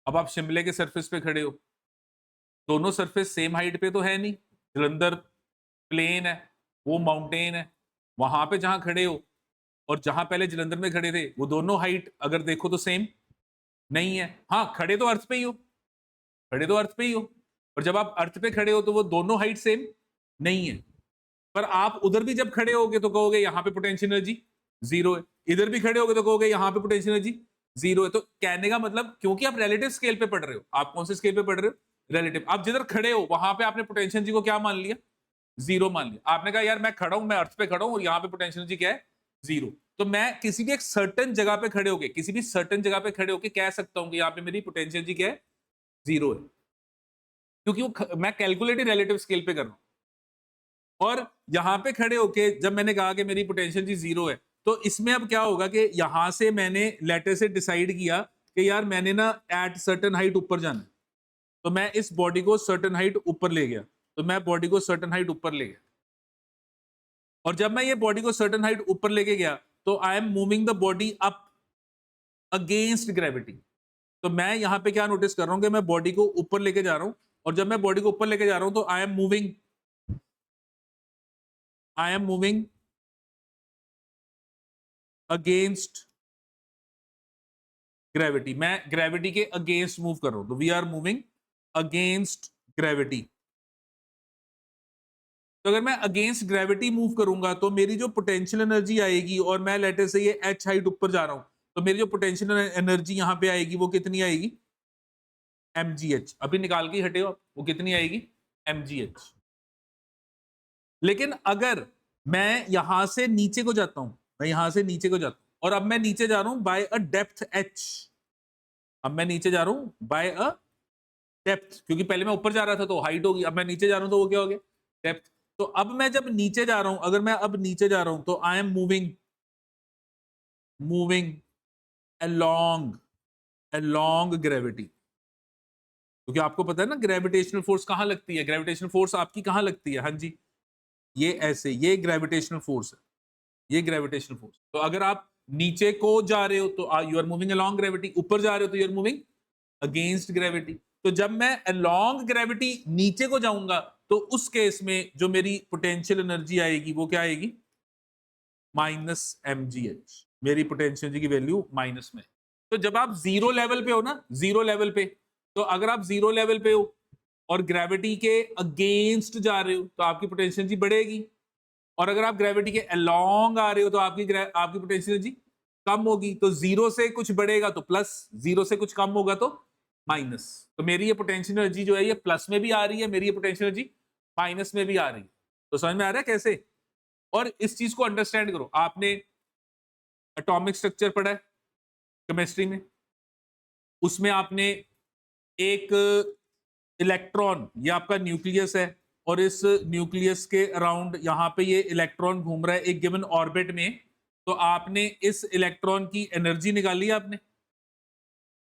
अब आप शिमले के सरफेस पे खड़े हो, दोनों सरफेस सेम हाइट पे तो है नहीं। जलंधर प्लेन है, वो माउंटेन है। वहां पे जहां खड़े हो और जहां पहले जलंधर में खड़े थे, वो दोनों हाइट अगर देखो तो सेम नहीं है। हाँ, खड़े तो अर्थ पे ही हो, खड़े तो अर्थ पे ही हो, और जब आप अर्थ पे खड़े हो तो वो दोनों हाइट सेम नहीं है। पर आप उधर भी जब खड़े होगे तो कहोगे यहाँ पे पोटेंशियल एनर्जी जीरो है, इधर भी खड़े होगे तो कहोगे यहाँ पे पोटेंशियल एनर्जी जीरो है। तो कहने का मतलब, क्योंकि आप रिलेटिव स्केल पे पढ़ रहे हो, आप कौन से स्केल पे पढ़ रहे हो? रिलेटिव। आप जिधर खड़े हो वहां पे आपने पोटेंशियल एनर्जी को क्या मान लिया? जीरो मान लिया। आपने कहा यार मैं खड़ा हूं, मैं अर्थ पे खड़ा हूं और यहाँ पे पोटेंशियल एनर्जी क्या है? जीरो। तो मैं किसी भी एक सर्टेन जगह पे खड़े होके, किसी भी सर्टेन जगह पे खड़े होके कह सकता हूँ कि यहाँ पे मेरी पोटेंशियल एनर्जी क्या है? जीरो है, क्योंकि वो मैं कैलकुलेटेड रिलेटिव स्केल पे कर रहा हूं। और यहां पे खड़े होके जब मैंने कहा कि मेरी पोटेंशियल जी जीरो है, तो इसमें अब क्या होगा कि यहां से मैंने लेटर से डिसाइड किया कि यार मैंने ना एट सर्टेन हाइट ऊपर जाना है, तो मैं इस बॉडी को सर्टेन हाइट ऊपर ले गया, तो मैं बॉडी को सर्टेन हाइट ऊपर ले गया, और जब मैं ये बॉडी को सर्टेन हाइट ऊपर लेके गया तो I am moving the body up against gravity. तो मैं यहां पे क्या नोटिस कर रहा हूं कि मैं बॉडी को ऊपर लेके जा रहा हूं, और जब मैं बॉडी को ऊपर लेके जा रहा हूं तो I am moving against gravity. मैं ग्रेविटी के अगेंस्ट मूव कर रहा हूं, तो we are moving against gravity. तो अगर मैं अगेंस्ट ग्रेविटी मूव करूंगा तो मेरी जो पोटेंशियल एनर्जी आएगी, और मैं लेटर से ये h हाइट ऊपर जा रहा हूं, तो मेरी जो पोटेंशियल एनर्जी यहां पे आएगी वो कितनी आएगी? mgh। अभी निकाल के हटे हो आप, वो कितनी आएगी? mgh। लेकिन अगर मैं यहां से नीचे को जाता हूं, मैं यहां से नीचे को जाता हूं, और अब मैं नीचे जा रहा हूं बाय अ डेप्थ h, अब मैं नीचे जा रहा हूं बाय अ डेप्थ, क्योंकि पहले मैं ऊपर जा रहा था तो हाइट होगी, अब मैं नीचे जा रहा हूं तो वो क्या हो गया? डेप्थ। तो अब मैं जब नीचे जा रहा हूं, अगर मैं अब नीचे जा रहा हूं तो I am moving along gravity, क्योंकि आपको पता है ना ग्रेविटेशनल फोर्स कहां लगती है? ग्रेविटेशनल फोर्स आपकी कहां लगती है? हाँ जी, ये ऐसे, ये ग्रेविटेशनल फोर्स है, ये ग्रेविटेशनल फोर्स। तो अगर आप नीचे को जा रहे हो तो you are moving along gravity, ऊपर जा रहे हो तो you are moving against gravity. तो जब मैं अलोंग ग्रेविटी नीचे को जाऊंगा तो उस केस में जो मेरी पोटेंशियल एनर्जी आएगी वो क्या आएगी? Minus mgh। मेरी पोटेंशियल एनर्जी की वैल्यू माइनस में। तो जब आप जीरो लेवल पे हो ना, जीरो लेवल पे, तो अगर आप जीरो लेवल पे हो और ग्रेविटी के अगेंस्ट जा रहे हो तो आपकी पोटेंशियल एनर्जी बढ़ेगी, और अगर आप ग्रेविटी के अलोंग आ रहे हो तो आपकी पोटेंशियल एनर्जी कम होगी। तो जीरो से कुछ बढ़ेगा तो प्लस, जीरो से कुछ कम होगा तो माइनस। तो मेरी ये पोटेंशियल एनर्जी जो है ये प्लस में भी आ रही है, मेरी ये पोटेंशियल एनर्जी माइनस में भी आ रही है। तो समझ में आ रहा है कैसे? और इस चीज को अंडरस्टैंड करो, आपने एटॉमिक स्ट्रक्चर पढ़ा है केमिस्ट्री में, उसमें आपने एक इलेक्ट्रॉन, ये आपका न्यूक्लियस है, और इस न्यूक्लियस के अराउंड यहाँ पे ये इलेक्ट्रॉन घूम रहा है एक गिवन ऑर्बिट में, तो आपने इस इलेक्ट्रॉन की एनर्जी निकाली है आपने।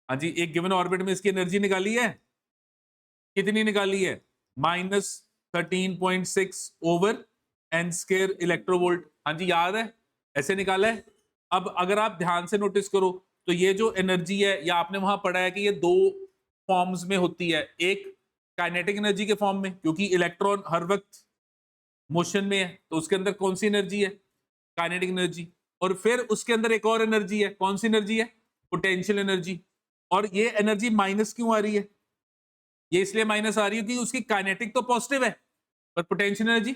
हाँ जी, एक गिवन ऑर्बिट में इसकी एनर्जी निकाली है, कितनी निकाली है? -13.6 ओवर एन स्क्वायर इलेक्ट्रोवोल्ट। हाँ जी, याद है, ऐसे निकाला है। अब अगर आप ध्यान से नोटिस करो तो ये जो एनर्जी है, या आपने वहां पढ़ा है कि ये दो फॉर्म्स में होती है, एक काइनेटिक एनर्जी के फॉर्म में, क्योंकि इलेक्ट्रॉन हर वक्त मोशन में है, तो उसके अंदर कौन सी एनर्जी है? Kinetic energy. और फिर उसके अंदर एक और एनर्जी है, कौन सी एनर्जी है? Potential energy. और ये एनर्जी माइनस क्यों आ रही है? ये इसलिए माइनस आ रही है कि उसकी काइनेटिक तो पॉजिटिव है पर पोटेंशियल एनर्जी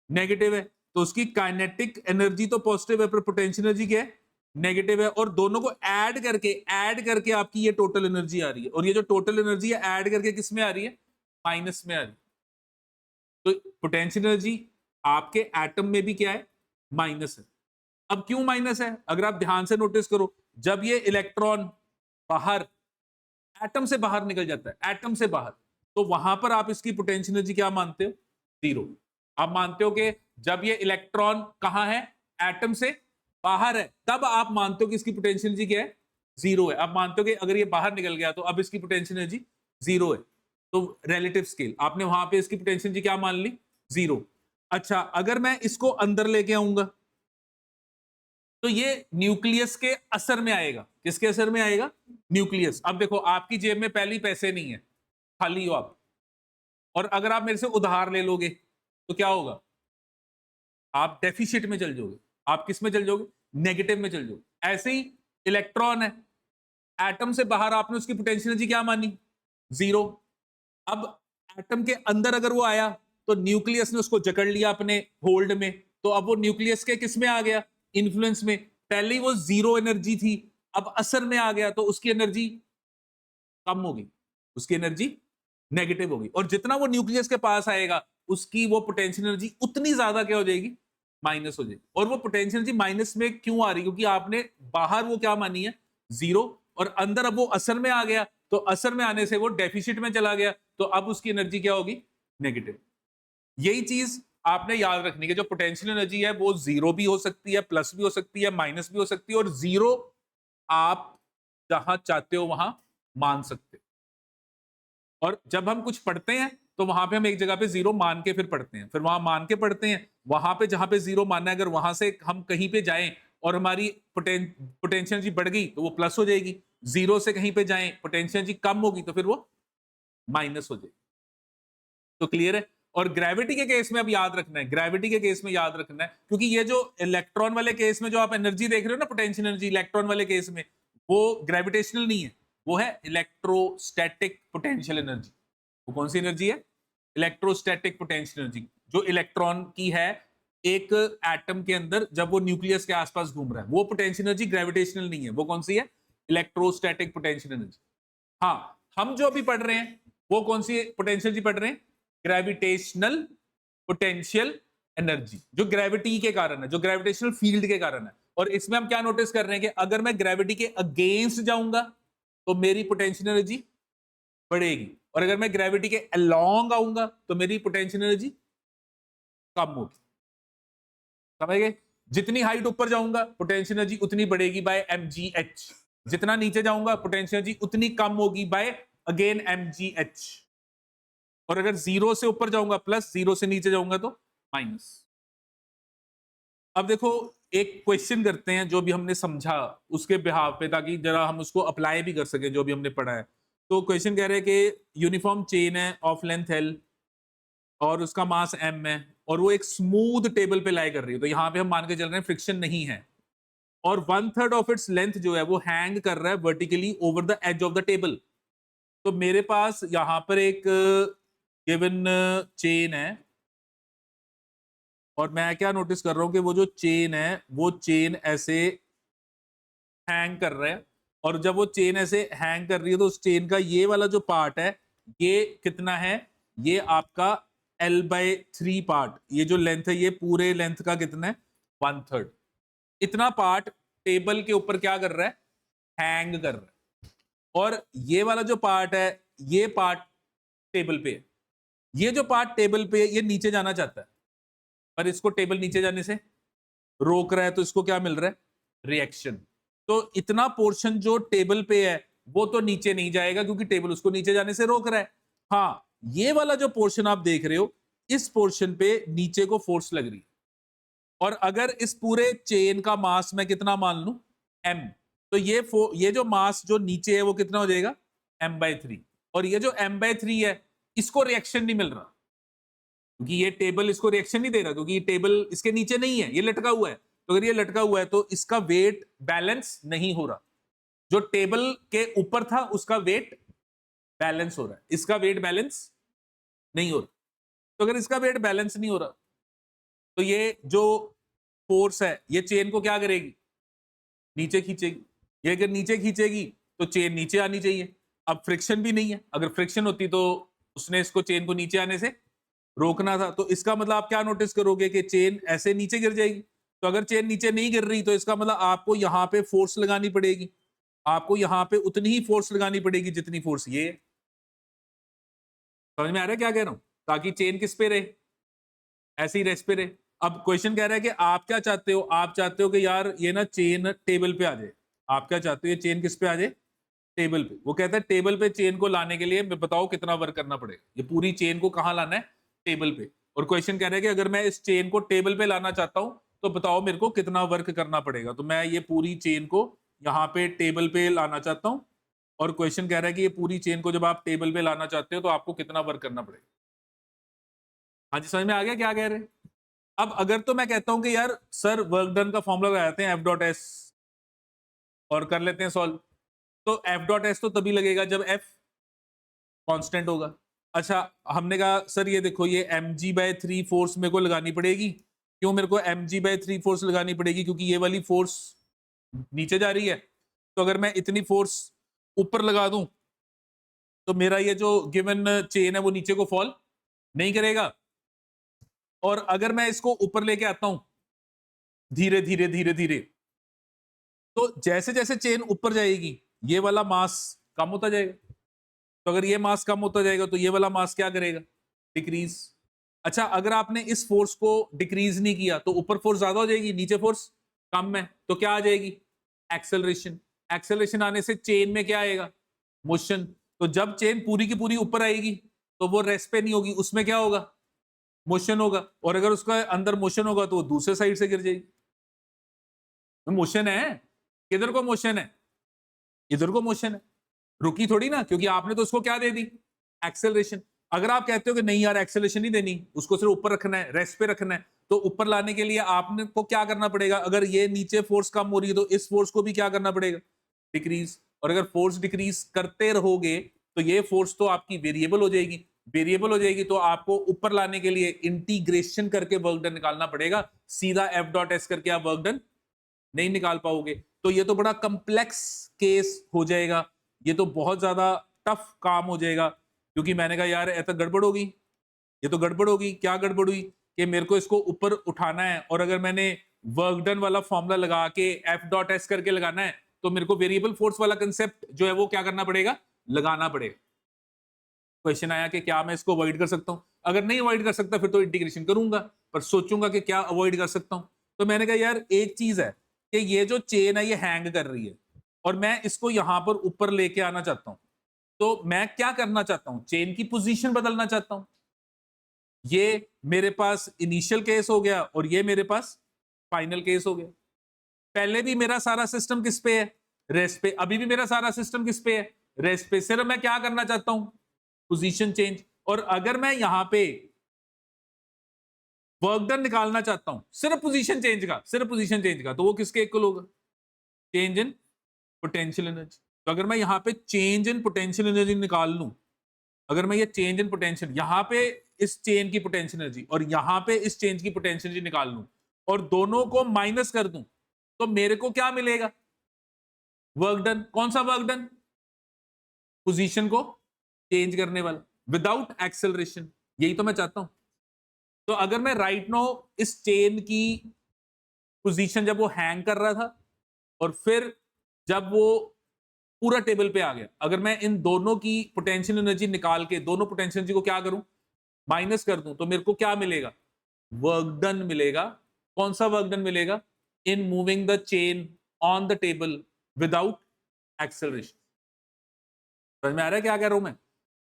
नेगेटिव है। तो उसकी काइनेटिक एनर्जी तो पॉजिटिव है पर पोटेंशियल एनर्जी क्या है? नेगेटिव है। और दोनों को ऐड करके आपकी ये टोटल एनर्जी आ रही है, और ये जो टोटल एनर्जी है ऐड करके किस में आ रही है? माइनस में आ रही है। तो पोटेंशियल एनर्जी आपके एटम में भी क्या है? माइनस है। अब क्यों माइनस है? अगर आप ध्यान से नोटिस करो, जब ये इलेक्ट्रॉन बाहर एटम से बाहर निकल जाता है, एटम से बाहर, तो वहां पर आप इसकी पोटेंशियल एनर्जी क्या मानते हो? जीरो। आप मानते हो कि जब ये इलेक्ट्रॉन कहां है? एटम से बाहर है, तब आप मानते हो कि इसकी पोटेंशियल एनर्जी क्या है? जीरो है। आप मानते हो कि अगर ये बाहर निकल गया तो अब इसकी पोटेंशियल एनर्जी जीरो है। तो रिलेटिव स्केल आपने वहां पे इसकी पोटेंशियल एनर्जी क्या मान ली? जीरो। अच्छा, अगर मैं इसको अंदर लेके आऊंगा तो ये न्यूक्लियस के असर में आएगा। किसके असर में आएगा? न्यूक्लियस। अब देखो, आपकी जेब में पहले ही पैसे नहीं है, खाली हो आप, और अगर आप मेरे से उधार ले लोगे तो क्या होगा? आप डेफिसिट में चल जाओगे। आप किस में चल जाओगे? नेगेटिव में चल जाओगे। ऐसे ही इलेक्ट्रॉन है, एटम से बाहर आपने उसकी पोटेंशियल एनर्जी क्या मानी? जीरो। अब एटम के अंदर अगर वो आया तो न्यूक्लियस ने उसको जकड़ लिया अपने होल्ड में, तो अब वो न्यूक्लियस के किस में आ गया? इन्फ्लुएंस में। पहले ही वो जीरो एनर्जी थी, अब असर में आ गया तो उसकी एनर्जी कम होगी, उसकी एनर्जी नेगेटिव होगी। और जितना वो न्यूक्लियस के पास आएगा उसकी वो पोटेंशियल एनर्जी उतनी ज्यादा क्या हो जाएगी? माइनस हो जाएगी। और वो पोटेंशियल एनर्जी माइनस में क्यों आ रही? क्योंकि आपने बाहर वो क्या मानी है? जीरो, और अंदर अब वो असर में आ गया, तो असर में आने से वो डेफिसिट में चला गया, तो अब उसकी एनर्जी क्या होगी? नेगेटिव। यही चीज आपने याद रखनी है, जो पोटेंशियल एनर्जी है वो जीरो भी हो सकती है, प्लस भी हो सकती है, माइनस भी हो सकती है, और जीरो आप जहां चाहते हो वहां मान सकते हो। और जब हम कुछ पढ़ते हैं तो वहां पे हम एक जगह पे जीरो मान के फिर पढ़ते हैं, फिर वहां मान के पढ़ते हैं, वहां पे जहां पे जीरो मानना है, अगर वहां से हम कहीं पे जाएं और हमारी पोटेंशियल एनर्जी बढ़ गई तो वो प्लस हो जाएगी, जीरो से कहीं पे जाएं पोटेंशियल एनर्जी कम होगी तो फिर वो माइनस हो जाएगी। तो क्लियर है? और ग्रेविटी के केस में अब याद रखना है, ग्रेविटी के केस में याद रखना है, क्योंकि ये जो इलेक्ट्रॉन वाले केस में जो आप एनर्जी देख रहे हो ना, पोटेंशियल एनर्जी इलेक्ट्रॉन वाले केस में, वो ग्रेविटेशनल नहीं है, वो है इलेक्ट्रोस्टैटिक पोटेंशियल एनर्जी। वो कौन सी एनर्जी है? इलेक्ट्रोस्टैटिक पोटेंशियल एनर्जी, जो इलेक्ट्रॉन की है एक एटम के अंदर जब वो न्यूक्लियस के आसपास घूम रहा है, वो पोटेंशियल एनर्जी ग्रेविटेशनल नहीं है। वो कौन सी है? Electrostatic potential energy. हाँ, हम जो अभी पढ़ रहे हैं वो कौन सी पोटेंशियल एनर्जी पढ़ रहे हैं? ग्रेविटेशनल पोटेंशियल एनर्जी, जो ग्रेविटी के कारण है, जो ग्रेविटेशनल फील्ड के कारण है। और इसमें हम क्या नोटिस कर रहे हैं कि अगर मैं ग्रेविटी के अगेंस्ट जाऊंगा तो मेरी पोटेंशियल एनर्जी बढ़ेगी, और अगर मैं ग्रेविटी के अलोंग आऊंगा तो मेरी पोटेंशियल एनर्जी कम होगी। समझ गए? जितनी हाइट ऊपर जाऊंगा पोटेंशियल एनर्जी उतनी बढ़ेगी बाय mgh, जितना नीचे जाऊंगा पोटेंशियल एनर्जी उतनी कम होगी बाय अगेन mgh। और अगर जीरो से ऊपर जाऊंगा प्लस, जीरो से नीचे जाऊंगा तो माइनस। अब देखो, एक क्वेश्चन करते हैं जो भी हमने समझा उसके बिहाव पे, ताकि जरा हम उसको अप्लाई भी कर सकें जो भी हमने पढ़ा है। तो क्वेश्चन कह रहे हैं कि यूनिफॉर्म चेन है ऑफ लेंथ एल और उसका मास m है, और वो एक स्मूथ टेबल पे लाई कर रही है, तो यहां पे हम मान के चल रहे हैं फ्रिक्शन नहीं है, और 1/3 ऑफ इट्स लेंथ जो है वो हैंग कर रहा है vertically over the edge of the table. तो मेरे पास यहां पर एक गिवन चेन है, और मैं क्या नोटिस कर रहा हूं कि वो जो चेन है वो चेन ऐसे हैंग कर रहा है, और जब वो चेन ऐसे हैंग कर रही है तो उस चेन का ये वाला जो पार्ट है ये कितना है? ये आपका L/3 पार्ट, ये जो लेंथ है ये पूरे लेंथ का कितना है? 1/3। इतना पार्ट टेबल के ऊपर क्या कर रहा है? हैंग कर रहा है। और ये वाला जो पार्ट है, ये पार्ट टेबल पे है, ये जो पार्ट टेबल पे है ये नीचे जाना चाहता है, पर इसको टेबल नीचे जाने से रोक रहा है, तो इसको क्या मिल रहा है? रिएक्शन। तो इतना पोर्शन जो टेबल पे है वो तो नीचे नहीं जाएगा क्योंकि टेबल उसको नीचे जाने से रोक रहा है। हाँ, ये वाला जो पोर्शन आप देख रहे हो, इस पोर्शन पे नीचे को फोर्स लग रही है, और अगर इस पूरे चेन का मास मैं कितना मान लूं? m, तो ये जो मास जो नीचे है वो कितना हो जाएगा? m/3। और ये जो m/3 है इसको रिएक्शन नहीं मिल रहा क्योंकि ये टेबल इसको रिएक्शन नहीं दे रहा, क्योंकि ये टेबल इसके नीचे नहीं है, ये लटका हुआ है। तो अगर ये लटका हुआ है तो इसका वेट बैलेंस नहीं हो रहा, जो टेबल के ऊपर था उसका वेट बैलेंस हो रहा है, इसका वेट बैलेंस नहीं हो रहा। तो अगर इसका वेट बैलेंस नहीं हो रहा तो ये जो फोर्स है ये चेन को क्या करेगी? नीचे खींचेगी। ये अगर नीचे खींचेगी तो चेन नीचे आनी चाहिए। अब फ्रिक्शन भी नहीं है, अगर फ्रिक्शन होती तो उसने इसको चेन को नीचे आने से रोकना था। तो इसका मतलब आप क्या नोटिस करोगे कि चेन ऐसे नीचे गिर जाएगी। तो अगर चेन नीचे नहीं गिर रही तो इसका मतलब आपको यहां पे फोर्स लगानी पड़ेगी, आपको यहां पे उतनी ही फोर्स लगानी पड़ेगी जितनी फोर्स ये है। समझ में आ रहा है क्या कह रहा हूं? ताकि चेन किस पे रहे? ऐसे ही रेस्ट पे रहे। अब क्वेश्चन कह रहा है कि आप क्या चाहते हो? आप चाहते हो कि यार ये ना चेन टेबल पे आ जाए। आप क्या चाहते हो? ये चेन किस पे आ जाए? टेबल पे। वो कहता है टेबल पे चेन को लाने के लिए बताओ कितना वर्क करना पड़ेगा। ये पूरी चेन को कहां लाना है? टेबल पे। और क्वेश्चन कह रहा है कि अगर मैं इस चेन को टेबल पे लाना चाहता हूं तो बताओ मेरे को कितना वर्क करना पड़ेगा। तो मैं ये पूरी चेन को यहाँ पे टेबल पे लाना चाहता हूं, और क्वेश्चन कह रहा है कि ये पूरी चेन को जब आप टेबल पे लाना चाहते हो तो आपको कितना वर्क करना पड़ेगा। हाँ जी, समझ में आ गया क्या कह रहे हैं? अब अगर तो मैं कहता हूं कि यार सर वर्क डन का फॉर्मूला लगाते हैं F.S और कर लेते हैं सॉल्व, तो F.S तो तभी लगेगा जब F कांस्टेंट होगा। अच्छा, हमने कहा सर ये देखो ये mg/3 फोर्स मेरे को लगानी पड़ेगी। क्यों मेरे को mg/3 फोर्स लगानी पड़ेगी? क्योंकि ये वाली फोर्स नीचे जा रही है, तो अगर मैं इतनी फोर्स ऊपर लगा दूं तो मेरा ये जो गिवन चेन है वो नीचे को फॉल नहीं करेगा। और अगर मैं इसको ऊपर लेके आता हूं धीरे धीरे धीरे धीरे, तो जैसे जैसे चेन ऊपर जाएगी ये वाला मास कम होता जाएगा। तो अगर ये मास कम होता जाएगा तो ये वाला मास क्या करेगा? डिक्रीज। अच्छा, अगर आपने इस फोर्स को डिक्रीज नहीं किया तो ऊपर फोर्स ज्यादा हो जाएगी, नीचे फोर्स कम है, तो क्या आ जाएगी? एक्सेलरेशन। एक्सेलरेशन आने से चेन में क्या आएगा? मोशन। तो जब चेन पूरी की पूरी ऊपर आएगी तो वो रेस्ट पे नहीं होगी, उसमें क्या होगा? मोशन होगा। और अगर उसका अंदर मोशन होगा तो वो दूसरे साइड से गिर जाएगी। मोशन है, किधर को मोशन है? इधर को मोशन है, रुकी थोड़ी ना, क्योंकि आपने तो उसको क्या दे दी? एक्सेलरेशन। अगर आप कहते हो कि नहीं यार एक्सेलरेशन नहीं देनी, उसको सिर्फ ऊपर रखना है, रेस्ट पे रखना है, तो ऊपर लाने के लिए आपने को क्या करना पड़ेगा? अगर ये नीचे फोर्स कम हो रही है तो इस फोर्स को भी क्या करना पड़ेगा? डिक्रीज। और अगर फोर्स डिक्रीज करते रहोगे तो ये फोर्स तो आपकी वेरिएबल हो जाएगी। वेरिएबल हो जाएगी तो आपको ऊपर लाने के लिए इंटीग्रेशन करके वर्क डन निकालना पड़ेगा। सीधा F.S करके आप वर्क डन नहीं निकाल पाओगे। तो ये तो बड़ा कम्प्लेक्स केस हो जाएगा, ये तो बहुत ज्यादा टफ काम हो जाएगा। क्योंकि मैंने कहा यार ऐसा गड़बड़ होगी, ये तो गड़बड़ होगी। क्या गड़बड़ हुई? कि मेरे को इसको ऊपर उठाना है, और अगर मैंने वर्क डन वाला फॉर्मूला लगा के F.S करके लगाना है तो मेरे को वेरिएबल फोर्स वाला कंसेप्ट जो है वो क्या करना पड़ेगा? लगाना पड़ेगा। क्वेश्चन आया कि क्या मैं इसको अवॉइड कर सकता हूं? अगर नहीं अवॉइड कर सकता फिर तो इंटीग्रेशन करूंगा, पर सोचूंगा कि क्या अवॉइड कर सकता हूं। तो मैंने कहा यार एक चीज है कि ये जो चेन है ये हैंग कर रही है और मैं इसको यहां पर ऊपर लेके आना चाहता हूं। तो मैं क्या करना चाहता हूं? चेन की पोजीशन बदलना चाहता हूं। ये मेरे पास इनिशियल केस हो गया और ये मेरे पास फाइनल केस हो गया। पहले भी मेरा सारा सिस्टम किस पे है? रेस्ट पे। अभी भी मेरा सारा सिस्टम किस पे है? रेस्ट पे। सिर्फ मैं क्या करना चाहता हूं? Position change. और अगर मैं यहां पे वर्क डन निकालना चाहता हूं सिर्फ पोजीशन चेंज का, सिर्फ पोजीशन चेंज का, तो वो किसके इक्वल होगा? Change in potential energy. तो अगर मैं यहां पे चेंज इन पोटेंशियल एनर्जी निकाल लूं, अगर मैं ये चेंज इन पोटेंशियल यहां पे इस चेन की पोटेंशियल एनर्जी और यहां पे इस चेंज की पोटेंशियल एनर्जी निकाल लूं और दोनों को माइनस कर दूं, तो मेरे को क्या मिलेगा? Work done. कौन सा वर्क डन? पोजीशन को चेंज करने वाला, विदाउट एक्सेलरेशन। यही तो मैं चाहता हूं। तो अगर मैं राइट नो इस चेन की पोजीशन जब वो हैंग कर रहा था और फिर जब वो पूरा टेबल पे आ गया। अगर मैं इन दोनों की पोटेंशियल एनर्जी निकाल के दोनों पोटेंशियल एनर्जी को क्या करूं, माइनस कर दूं, तो मेरे को क्या मिलेगा, वर्क डन मिलेगा। कौन सा वर्क डन मिलेगा, in moving the chain on the table without acceleration. समझ में आ रहा है क्या कह रहा हूं मैं?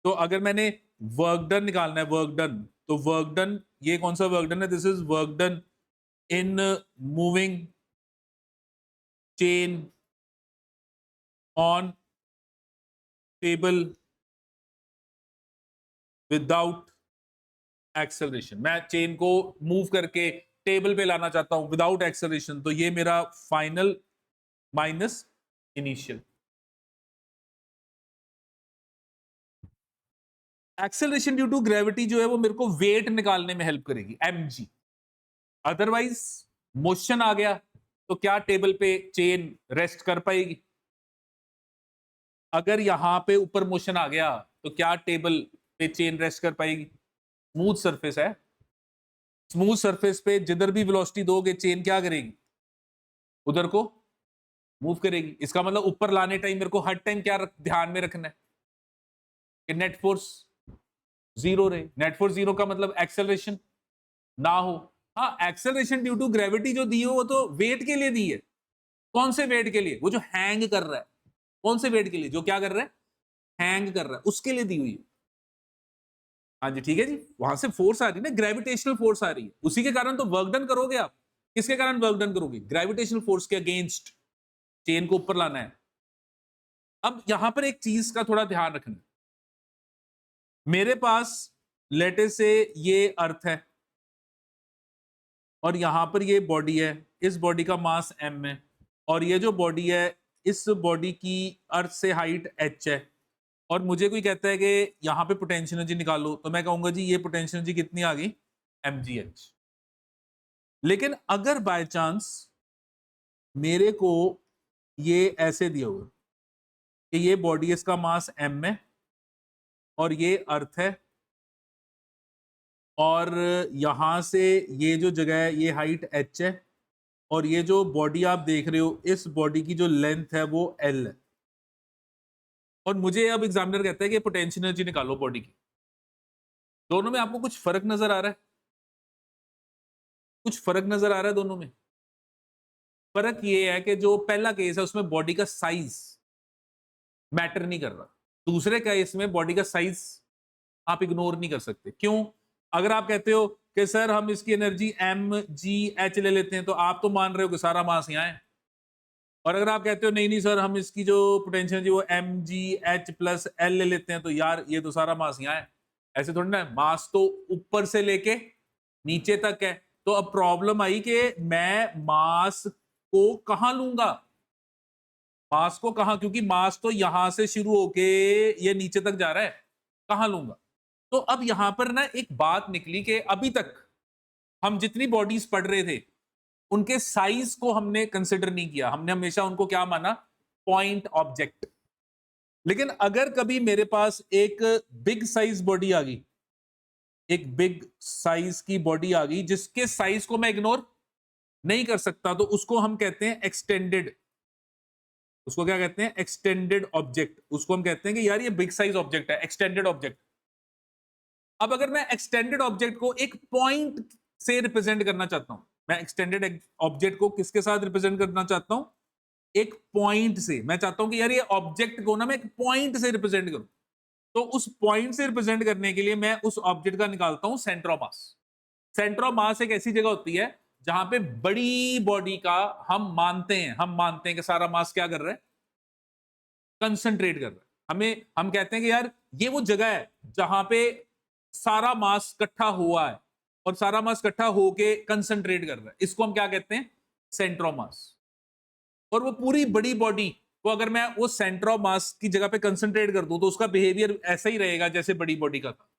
तो अगर मैंने वर्क डन निकालना है, वर्क डन, तो वर्क डन, ये कौन सा वर्क डन है, this is work done in moving chain on table without acceleration. मैं चेन को मूव करके टेबल पे लाना चाहता हूं विदाउट एक्सेलरेशन, तो ये मेरा final minus initial. Acceleration due to gravity जो है वो मेरे को वेट निकालने में हेल्प करेगी, mg। अदरवाइज मोशन आ गया तो क्या टेबल पे चेन रेस्ट कर पाएगी? अगर यहां पे ऊपर मोशन आ गया तो क्या टेबल पे चेन रेस्ट कर पाएगी? स्मूथ सरफेस है, स्मूथ सरफेस पे जिधर भी वेलोसिटी दोगे चेन क्या करेगी, उधर को मूव करेगी। इसका मतलब ऊपर लाने टाइम मेरे को हर टाइम क्या ध्यान में रखना है कि नेट फोर्स जीरो रहे। नेट फोर्स जीरो का मतलब एक्सेलरेशन ना हो। हाँ, एक्सेलरेशन ड्यू टू ग्रेविटी जो दी है वो तो वेट के लिए दी है। कौन से वेट के लिए? वो जो हैंग कर रहा है। कौन से वेट के लिए? जो क्या कर रहा है, हैंग कर रहा है, उसके लिए दी हुई है। हाँ जी, ठीक है जी। वहां से फोर्स आ रही है ना, ग्रेविटेशनल फोर्स आ रही है, उसी के कारण तो वर्क डन करोगे आप। किसके कारण वर्क डन करोगे? ग्रेविटेशनल फोर्स के अगेंस्ट चेन को ऊपर लाना है। अब यहां पर एक चीज का थोड़ा ध्यान रखना, मेरे पास लेटे से ये अर्थ है और यहां पर ये बॉडी है, इस बॉडी का मास m है, और ये जो बॉडी है इस बॉडी की अर्थ से हाइट h है, और मुझे कोई कहता है कि यहां पे पोटेंशियल एनर्जी निकालो, तो मैं कहूंगा जी ये पोटेंशियल एनर्जी कितनी आ गई, mgh। लेकिन अगर बाय चांस मेरे को ये ऐसे दिया हुआ कि ये बॉडी, इसका मास m है और ये अर्थ है, और यहां से ये जो जगह है ये हाइट h है, और ये जो बॉडी आप देख रहे हो इस बॉडी की जो लेंथ है वो l है, और मुझे अब एग्जामिनर कहता है कि पोटेंशियल एनर्जी निकालो बॉडी की। दोनों में आपको कुछ फर्क नजर आ रहा है? कुछ फर्क नजर आ रहा है दोनों में? फर्क ये है कि जो पहला केस है उसमें बॉडी का साइज मैटर नहीं कर रहा, दूसरे केस में बॉडी का साइज आप इग्नोर नहीं कर सकते। क्यों? अगर आप कहते हो कि सर हम इसकी एनर्जी mgh ले लेते हैं, तो आप तो मान रहे हो कि सारा मास यहाँ है, और अगर आप कहते हो नहीं नहीं सर हम इसकी जो पोटेंशियल एनर्जी वो mgh प्लस l ले लेते हैं, तो यार ये तो सारा मास यहाँ है। ऐसे थोड़ी ना, मास तो ऊपर से लेके नीचे तक है। तो अब प्रॉब्लम आई कि मैं मास को कहां लूंगा, मास को कहां, क्योंकि मास तो यहां से शुरू होके ये नीचे तक जा रहा है, कहां लूंगा? तो अब यहां पर ना एक बात निकली कि अभी तक हम जितनी बॉडीज पढ़ रहे थे उनके साइज को हमने कंसिडर नहीं किया, हमने हमेशा उनको क्या माना, पॉइंट ऑब्जेक्ट। लेकिन अगर कभी मेरे पास एक बिग साइज बॉडी आ गई, एक बिग साइज की बॉडी आ गई जिसके साइज को मैं इग्नोर नहीं कर सकता, तो उसको हम कहते हैं एक्सटेंडेड। उसको क्या कहते हैं? Extended object. उसको हम कहते हैं कि यार ये बिग साइज ऑब्जेक्ट है, एक्सटेंडेड ऑब्जेक्ट। अब अगर मैं एक्सटेंडेड ऑब्जेक्ट को एक पॉइंट से रिप्रेजेंट करना चाहता हूं, मैं एक्सटेंडेड ऑब्जेक्ट को किसके साथ रिप्रेजेंट करना चाहता हूं? एक पॉइंट से। मैं चाहता हूं कि यार ये ऑब्जेक्ट को ना मैं एक पॉइंट से रिप्रेजेंट करूं, तो उस पॉइंट से रिप्रेजेंट करने के लिए मैं उस ऑब्जेक्ट का निकालता हूं centre of mass. Centre of mass एक ऐसी जगह होती है जहां पे बड़ी बॉडी का हम मानते हैं कि सारा मास क्या कर रहा है, कंसंट्रेट कर रहा है। हम कहते हैं कि यार ये वो जगह है जहां पे सारा मास इकट्ठा हुआ है और सारा मास इकट्ठा होके कंसंट्रेट कर रहा है, इसको हम क्या कहते हैं, सेंटर ऑफ मास। और वो पूरी बड़ी बॉडी को अगर मैं वो सेंटर ऑफ मास की जगह पे कंसंट्रेट कर दूं तो उसका बिहेवियर ऐसा ही रहेगा जैसे बड़ी बॉडी का था।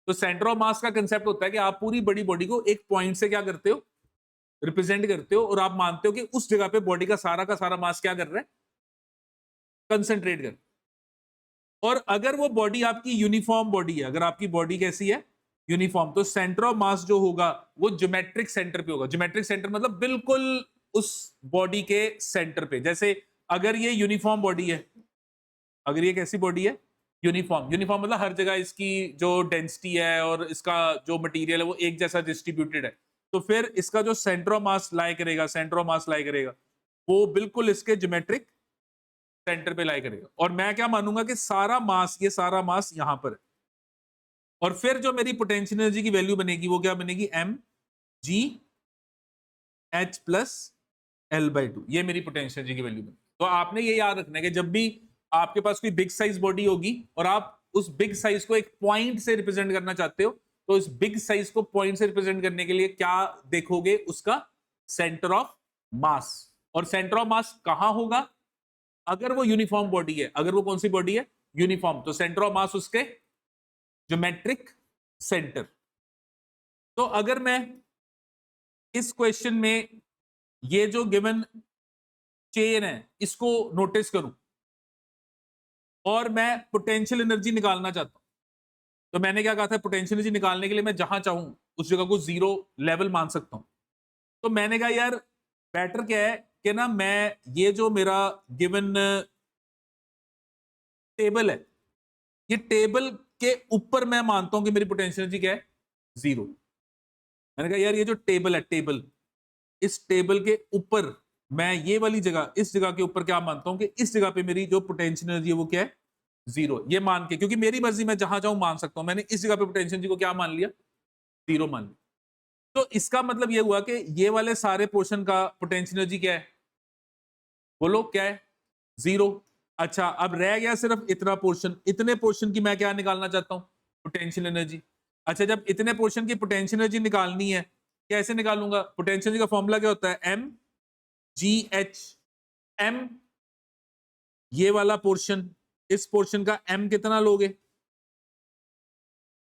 तो सेंटर ऑफ मास का कंसेप्ट होता है कि आप पूरी बड़ी बॉडी को एक पॉइंट से क्या करते हो, रिप्रेजेंट करते हो, और आप मानते हो कि उस जगह पे बॉडी का सारा मास क्या कर रहा है, कंसंट्रेट कर। और अगर वो बॉडी आपकी यूनिफॉर्म बॉडी है, अगर आपकी बॉडी कैसी है, यूनिफॉर्म, तो सेंटर ऑफ मास जो होगा वो ज्योमेट्रिक सेंटर पे होगा। ज्योमेट्रिक सेंटर मतलब बिल्कुल उस बॉडी के सेंटर पे। जैसे अगर ये यूनिफॉर्म बॉडी है अगर ये कैसी बॉडी है, यूनिफॉर्म, यूनिफॉर्म मतलब हर जगह इसकी जो डेंसिटी है और इसका जो मटेरियल है वो एक जैसा डिस्ट्रीब्यूटेड है, तो फिर इसका जो सेंटर ऑफ मास लाई करेगा, सेंटर ऑफ मास लाई करेगा, वो बिल्कुल इसके ज्योमेट्रिक सेंटर पे लाई करेगा। और मैं क्या मानूंगा कि सारा मास, ये सारा मास यहां पर है, और फिर जो मेरी पोटेंशियल एनर्जी की वैल्यू बनेगी वो क्या बनेगी, m g h plus l by two, ये मेरी पोटेंशियल एनर्जी की वैल्यू बनेगी। तो आपने ये याद रखना है कि जब भी आपके पास कोई बिग साइज बॉडी होगी और आप उस बिग साइज को एक पॉइंट से रिप्रेजेंट करना चाहते हो, तो इस बिग साइज को पॉइंट से रिप्रेजेंट करने के लिए क्या देखोगे, उसका सेंटर ऑफ मास। और सेंटर ऑफ मास कहां होगा, अगर वो यूनिफॉर्म बॉडी है, अगर वो कौन सी बॉडी है, यूनिफॉर्म, तो सेंटर ऑफ मास उसके ज्योमेट्रिक सेंटर। तो अगर मैं इस क्वेश्चन में ये जो गिवन चेन है इसको नोटिस करूं और मैं पोटेंशियल एनर्जी निकालना चाहता हूं, तो मैंने क्या कहा था, पोटेंशियल एनर्जी निकालने के लिए मैं जहां चाहूं उस जगह को जीरो लेवल मान सकता हूं। तो मैंने कहा यार बेटर क्या है कि ना मैं ये जो मेरा गिवन टेबल है, ये टेबल के ऊपर मैं मानता हूं कि मेरी पोटेंशियल एनर्जी क्या है, जीरो। मैंने कहा यार ये जो टेबल है, टेबल, इस टेबल के ऊपर मैं ये वाली जगह, इस जगह के ऊपर क्या मानता हूं कि इस जगह पे मेरी जो पोटेंशियल एनर्जी है वो क्या है, जीरो। ये मान के, क्योंकि मेरी मर्जी, मैं जहां चाहूं मान सकता हूं, मैंने इस जगह पे पोटेंशियल एनर्जी को क्या मान लिया, जीरो मान लिया। तो इसका मतलब ये हुआ कि ये वाले सारे पोर्शन का पोटेंशियल एनर्जी क्या है, बोलो क्या है, जीरो। अच्छा अब रह गया सिर्फ इतना पोर्शन, इतने पोर्शन की मैं क्या निकालना चाहता हूं, पोटेंशियल एनर्जी। अच्छा जब इतने पोर्शन की पोटेंशियल एनर्जी निकालनी है, कैसे निकालूंगा, पोटेंशियल एनर्जी का फॉर्मूला क्या होता है, एम जी एच। एम ये वाला पोर्शन, इस पोर्शन का एम कितना लोगे,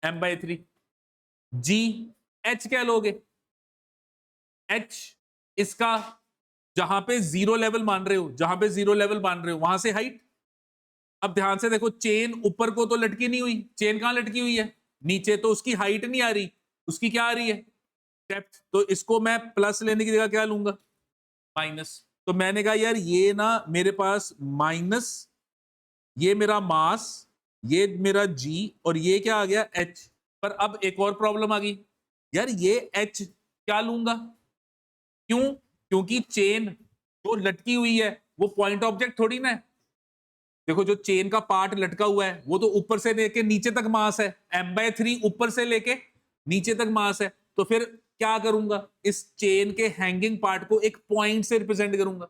एम बाई 3। जी एच क्या लोगे, एच इसका जहां पे जीरो लेवल मान रहे हो, जहां पे जीरो लेवल मान रहे हो वहां से हाइट। अब ध्यान से देखो, चेन ऊपर को तो लटकी नहीं हुई, चेन कहां लटकी हुई है, नीचे, तो उसकी हाइट नहीं आ रही, उसकी क्या आ रही है, डेप्थ। तो इसको मैं प्लस लेने की जगह क्या लूंगा, माइनस। तो मैंने कहा यार ये ना मेरे पास माइनस, ये मेरा मास, ये मेरा जी, और ये क्या आ गया, एच। पर अब एक और प्रॉब्लम आ गई, यार ये एच क्या लूंगा, क्यों, क्योंकि चेन जो लटकी हुई है वो पॉइंट ऑब्जेक्ट थोड़ी ना है। देखो जो चेन का पार्ट लटका हुआ है वो तो ऊपर से लेके नीचे तक मास है, एम बाय 3 ऊपर से लेके नीचे तक मास है। तो फिर क्या करूंगा, इस चेन के हैंगिंग पार्ट को एक पॉइंट से रिप्रेजेंट करूंगा।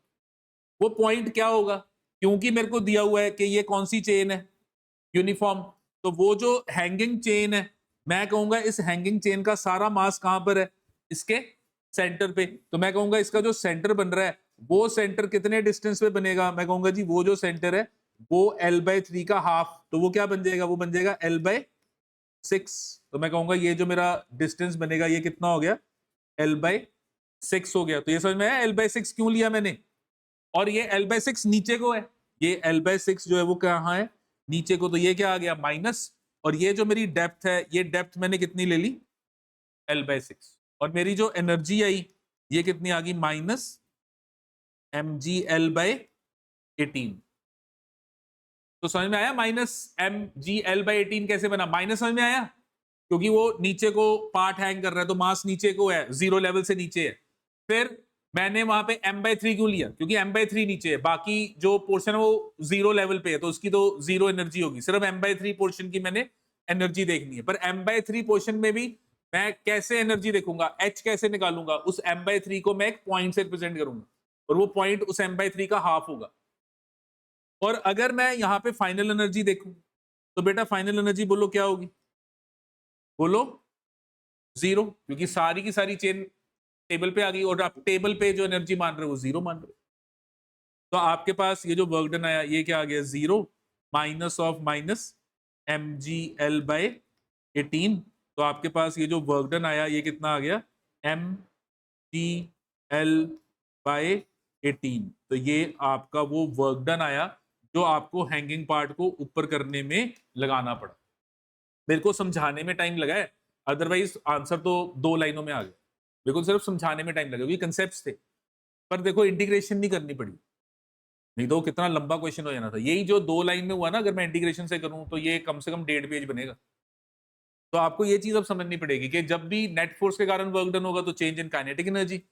वो पॉइंट क्या होगा, क्योंकि मेरे को दिया हुआ है कि ये कौन सी चेन है, यूनिफॉर्म, तो वो जो हैंगिंग चेन है, मैं कहूंगा इस हैंगिंग चेन का सारा मास कहां पर है, इसके सेंटर पे। तो मैं कहूंगा इसका जो सेंटर बन रहा है वो सेंटर कितने डिस्टेंस पे बनेगा, मैं कहूंगा जी वो जो सेंटर है वो एल बाय 3 का हाफ। तो वो क्या बन जाएगा, वो बन जाएगा एल बाय 6। तो मैं कहूंगा ये जो मेरा डिस्टेंस बनेगा ये कितना हो गया, एल बाय 6 हो गया। तो ये समझ में आया एल बाय 6 क्यों लिया मैंने। और ये एल बाय 6 नीचे को है, ये एल बाय 6 जो है वो कहाँ है, नीचे को। तो ये क्या आ गया, माइनस। और ये जो मेरी डेप्थ है, ये डेप्थ मैंने कितनी ले ली, एल बाय 6। और मेरी जो एनर्जी आई ये कितनी आ गई, minus m g l by 18। तो समझ में आया minus m g l by 18 कैसे बना, माइनस समझ में आया, क्योंकि वो नीचे को पार्ट हैंग कर रहा है तो मास नीचे को है, जीरो लेवल से नीचे है। फिर मैंने वहां पे m बाय 3 क्यों लिया, क्योंकि m बाय 3 नीचे है, बाकी जो पोर्शन है वो जीरो लेवल पे है, तो उसकी तो जीरो एनर्जी होगी। सिर्फ m बाय 3 पोर्शन की मैंने एनर्जी देखनी है। पर m बाय 3 पोर्शन में भी मैं कैसे एनर्जी देखूंगा, h कैसे निकालूंगा, उस m बाय 3 को मैं एक पॉइंट से रिप्रेजेंट करूंगा, और वो पॉइंट उस m बाय 3 का हाफ होगा। और अगर मैं यहाँ पे फाइनल एनर्जी देखूं, तो बेटा फाइनल एनर्जी बोलो क्या होगी, बोलो जीरो, क्योंकि सारी की सारी चेन टेबल पे आ गई, और आप टेबल पे जो एनर्जी मान रहे हो वो जीरो मान रहे हो। तो आपके पास ये जो वर्क डन आया ये क्या आ गया, zero, minus of minus m g l by 18। तो आपके पास ये जो वर्क डन आया ये कितना आ गया, एम जी एल बाय 18। तो ये आपका वो वर्क डन आया जो आपको हैंगिंग पार्ट को ऊपर करने में लगाना पड़ा। मेरे को समझाने में टाइम लगा है, अदरवाइज आंसर तो 2 लाइनों में आ गया। मेरे को सिर्फ समझाने में टाइम लगा, क्योंकि कंसेप्ट्स थे, पर देखो इंटीग्रेशन नहीं करनी पड़ी। नहीं तो कितना लंबा क्वेश्चन हो जाना था। यही जो 2 लाइन में हुआ ना, अगर मैं इंटीग्रेशन से करूं तो ये कम से कम 1.5 पेज बनेगा। तो आपको ये चीज अब समझनी पड़ेगी कि जब भी नेट फोर्स के कारण वर्क डन होगा तो चेंज इन काइनेटिक एनर्जी,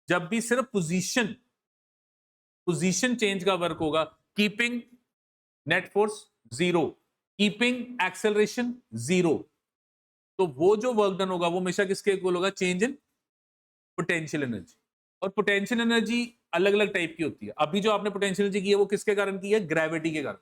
जब भी सिर्फ पोजीशन चेंज का वर्क होगा, keeping net force zero, keeping acceleration zero, तो वो जो वर्क डन होगा वो हमेशा किसके इक्वल होगा? Change in potential energy. और पोटेंशियल एनर्जी अलग अलग टाइप की होती है। अभी जो आपने पोटेंशियल एनर्जी की है वो किसके कारण की है? ग्रेविटी के कारण।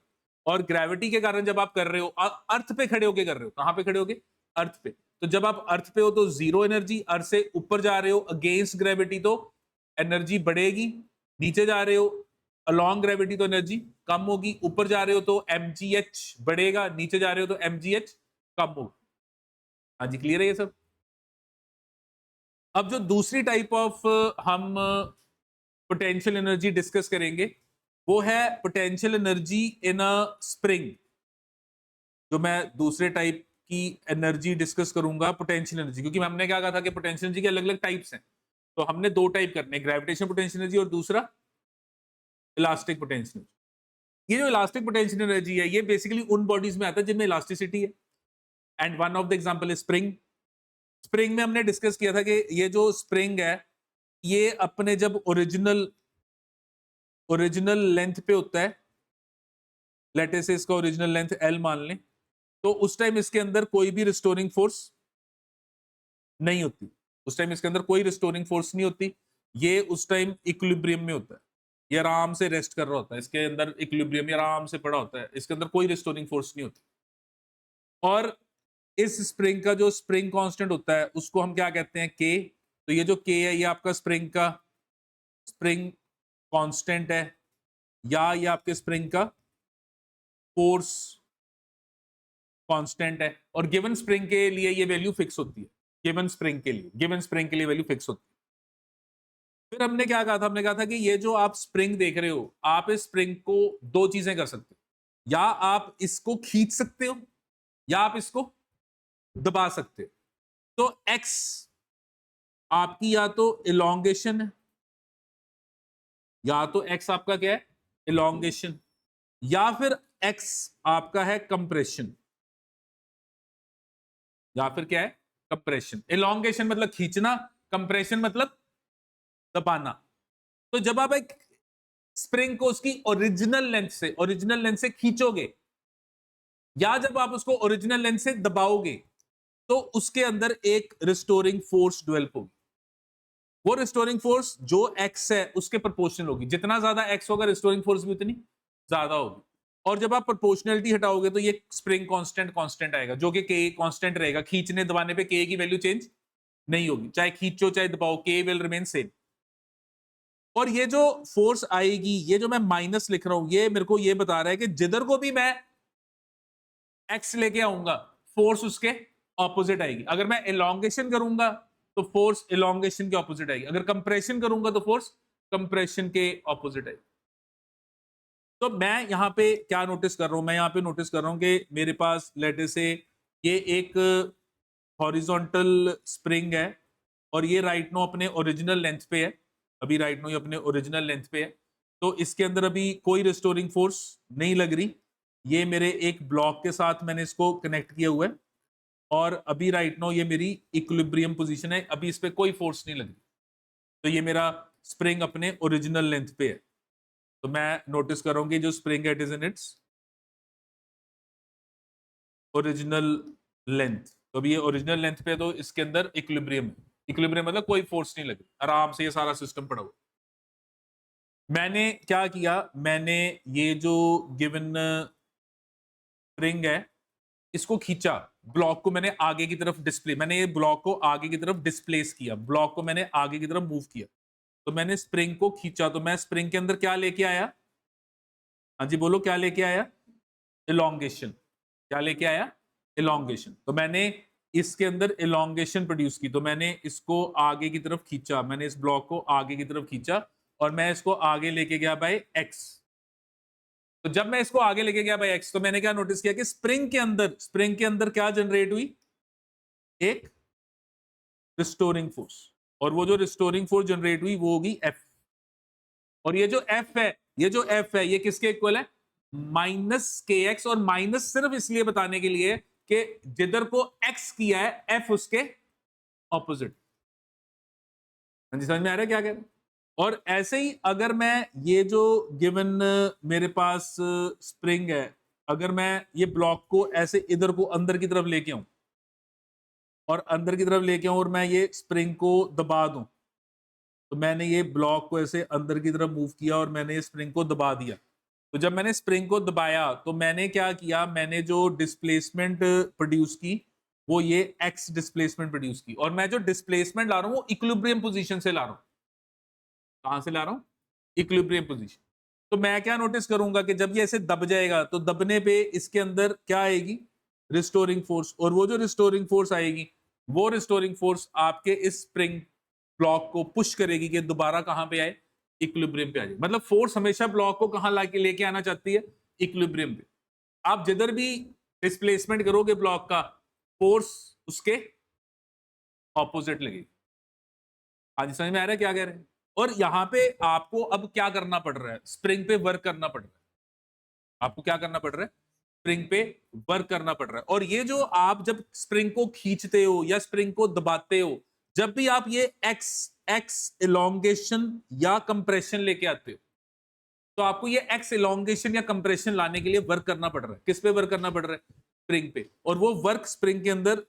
और ग्रेविटी के कारण जब आप कर रहे हो, अर्थ पे खड़े होके कर रहे हो, कहां पे खड़े होके? अर्थ पे। तो जब आप अर्थ पे हो तो जीरो एनर्जी, अर्थ से ऊपर जा रहे हो अगेंस्ट ग्रेविटी तो एनर्जी बढ़ेगी, नीचे जा रहे हो अलॉन्ग ग्रेविटी तो एनर्जी कम होगी, ऊपर जा रहे हो तो mgh बढ़ेगा, नीचे जा रहे हो तो mgh कम होगा। हाँ जी, क्लियर है ये सब? अब जो दूसरी टाइप ऑफ हम पोटेंशियल एनर्जी डिस्कस करेंगे वो है potential energy in a spring. जो मैं दूसरे टाइप की एनर्जी डिस्कस करूंगा पोटेंशियल एनर्जी, क्योंकि हमने क्या कहा था कि पोटेंशियल एनर्जी के अलग अलग टाइप्स हैं, तो हमने 2 टाइप करने, ग्रेविटेशन पोटेंशियल एनर्जी और दूसरा इलास्टिक पोटेंशियल एनर्जी। ये जो इलास्टिक पोटेंशियल एनर्जी है ये बेसिकली उन बॉडीज में आता है जिनमें इलास्टिसिटी है, and one of the example is spring. Spring में हमने डिस्कस किया था कि ये जो स्प्रिंग है ये अपने जब ओरिजिनल लेंथ पे होता है, लेट से इसका ओरिजिनल लेंथ L मान लें, तो उस टाइम इसके अंदर कोई भी रिस्टोरिंग फोर्स नहीं होती, उस टाइम इसके अंदर कोई रिस्टोरिंग फोर्स नहीं होती, ये उस टाइम इक्विलिब्रियम में होता है, ये आराम से रेस्ट कर रहा होता है, इसके अंदर इक्विलिब्रियम में आराम से पड़ा होता है, इसके अंदर कोई रिस्टोरिंग फोर्स नहीं होती। और इस स्प्रिंग का जो स्प्रिंग कांस्टेंट होता है उसको हम क्या कहते हैं? के। तो ये जो के है ये आपका स्प्रिंग का स्प्रिंग कांस्टेंट है, या ये आपके स्प्रिंग का फोर्स कांस्टेंट है, और गिवन स्प्रिंग के लिए ये वैल्यू फिक्स होती है। गिवन स्प्रिंग के लिए वैल्यू फिक्स होती है। फिर हमने क्या कहा था? हमने कहा था कि ये जो आप स्प्रिंग देख रहे हो, आप इस स्प्रिंग को 2 चीजें कर सकते हो, या आप इसको खींच सकते हो या आप इसको दबा सकते हो। तो एक्स आपकी या तो इलोंगेशन है, या तो एक्स आपका क्या है? इलोंगेशन, या फिर एक्स आपका है कंप्रेशन, या फिर क्या है? कंप्रेशन। इलोंगेशन मतलब खींचना, कंप्रेशन मतलब दबाना। तो जब आप एक स्प्रिंग को उसकी ओरिजिनल लेंथ से खींचोगे, या जब आप उसको ओरिजिनल लेंथ से दबाओगे, तो उसके अंदर एक रिस्टोरिंग फोर्स डेवलप होगी। वो रिस्टोरिंग फोर्स जो एक्स है उसके प्रोपोर्शनल होगी, जितना ज्यादा एक्स होगा रिस्टोरिंग फोर्स भी उतनी ज्यादा होगी। और जब आप प्रोपोर्शनलिटी हटाओगे तो ये स्प्रिंग कांस्टेंट आएगा, जो कि के कांस्टेंट रहेगा, खींचने दबाने पे के की वैल्यू चेंज नहीं होगी, चाहे खींचो चाहे दबाओ, के विल रिमेन सेम। और ये जो फोर्स आएगी, ये जो मैं माइनस लिख रहा हूं, ये मेरे को ये बता रहा है कि जिधर को भी मैं एक्स लेके आऊंगा फोर्स उसके ऑपोजिट आएगी। अगर मैं इलोंगेशन करूंगा तो फोर्स इलोंगेशन के ऑपोजिट आएगी, अगर कंप्रेशन करूंगा तो फोर्स कंप्रेशन के ऑपोजिट आएगी। तो मैं यहां पे क्या नोटिस कर रहा हूं? मैं यहां पे नोटिस कर रहा हूं कि मेरे पास लेटे से ये एक हॉरिजॉन्टल स्प्रिंग है, और ये राइट नो अपने ओरिजिनल लेंथ पे है, अभी राइट नो ये अपने ओरिजिनल लेंथ पे है, तो इसके अंदर अभी कोई रिस्टोरिंग फोर्स नहीं लग रही। ये मेरे एक ब्लॉक के साथ मैंने इसको कनेक्ट किया हुआ है, और अभी राइट नो ये मेरी इक्विलिब्रियम पोजीशन है, अभी इस पे कोई फोर्स नहीं लग रही, तो ये मेरा स्प्रिंग अपने ओरिजिनल लेंथ पे है। तो मैं नोटिस कर रहा हूं कि जो स्प्रिंग है it is in its original length, तो अभी ये ओरिजिनल लेंथ पे, तो इसके अंदर इक्विलिब्रियम है। इक्विलिब्रियम मतलब कोई फोर्स नहीं लगी, आराम से ये सारा सिस्टम पड़ा हुआ। मैंने क्या किया? मैंने ये जो गिवन स्प्रिंग है इसको खींचा, ब्लॉक को मैंने आगे की तरफ मैंने ये ब्लॉक को आगे की तरफ डिस्प्लेस किया, ब्लॉक को मैंने आगे की तरफ मूव किया, तो मैंने स्प्रिंग को खींचा, तो मैं स्प्रिंग के अंदर क्या लेके आया? हाँ जी बोलो, क्या लेके आया? इलोंगेशन। क्या लेके आया? इलोंगेशन। तो मैंने इसके अंदर इलोंगेशन प्रोड्यूस की, तो मैंने इसको आगे की तरफ खींचा, मैंने इस ब्लॉक को आगे की तरफ खींचा, और मैं इसको आगे लेके गया बाय एक्स। तो जब मैं इसको आगे लेके गया बाय एक्स, तो मैंने क्या नोटिस किया कि स्प्रिंग के अंदर क्या जनरेट हुई? एक रिस्टोरिंग फोर्स, और वो जो रिस्टोरिंग फोर्स जनरेट हुई वो होगी एफ। और ये जो एफ है ये जो F है ये किसके इक्वल है, माइनस के एक्स, और माइनस सिर्फ इसलिए बताने के लिए कि जिधर को x किया है F उसके ऑपोजिट। समझ में आ रहा है क्या कह रहे हैं? और ऐसे ही अगर मैं ये जो गिवन मेरे पास स्प्रिंग है, अगर मैं ये ब्लॉक को ऐसे इधर को अंदर की तरफ लेके आऊं और अंदर की तरफ लेके आऊं और मैं ये स्प्रिंग को दबा दूं, तो मैंने ये ब्लॉक को ऐसे अंदर की तरफ मूव किया और मैंने ये स्प्रिंग को दबा दिया। तो जब मैंने स्प्रिंग को दबाया तो मैंने क्या किया, मैंने जो डिस्प्लेसमेंट प्रोड्यूस की वो ये एक्स डिस्प्लेसमेंट प्रोड्यूस की, और मैं जो डिस्प्लेसमेंट ला रहा हूं वो इक्विलिब्रियम पोजीशन से ला रहा हूं। कहां से ला रहा हूं, इक्विलिब्रियम पोजीशन। तो मैं क्या नोटिस करूंगा कि जब ये ऐसे दब जाएगा तो दबने पे इसके अंदर क्या आएगी, रिस्टोरिंग फोर्स, और वो जो रिस्टोरिंग फोर्स आएगी वो रिस्टोरिंग फोर्स आपके इस स्प्रिंग ब्लॉक को पुश करेगी कि दोबारा कहां पे आए, इक्विलिब्रियम पे आ जाए। मतलब फोर्स हमेशा ब्लॉक को कहां लाके लेके आना चाहती है, इक्विलिब्रियम पे। आप जिधर भी डिस्प्लेसमेंट करोगे ब्लॉक का, फोर्स उसके ऑपोजिट लगेगी। आज समझ में आ रहा है क्या कह रहे हैं? और यहां पे आपको अब क्या करना पड़ रहा है, स्प्रिंग पे वर्क करना पड़ रहा है। आपको क्या करना पड़ रहा है, स्प्रिंग पे वर्क करना पड़ रहा है। और ये जो आप जब स्प्रिंग को खींचते हो या स्प्रिंग को दबाते हो, जब भी आप ये एक्स एक्स इलोंगेशन या कंप्रेशन लेके आते हो, तो आपको ये एक्स इलोंगेशन या कंप्रेशन लाने के लिए वर्क करना पड़ रहा है। किस पे वर्क करना पड़ रहा है, स्प्रिंग पे। और वो वर्क स्प्रिंग के अंदर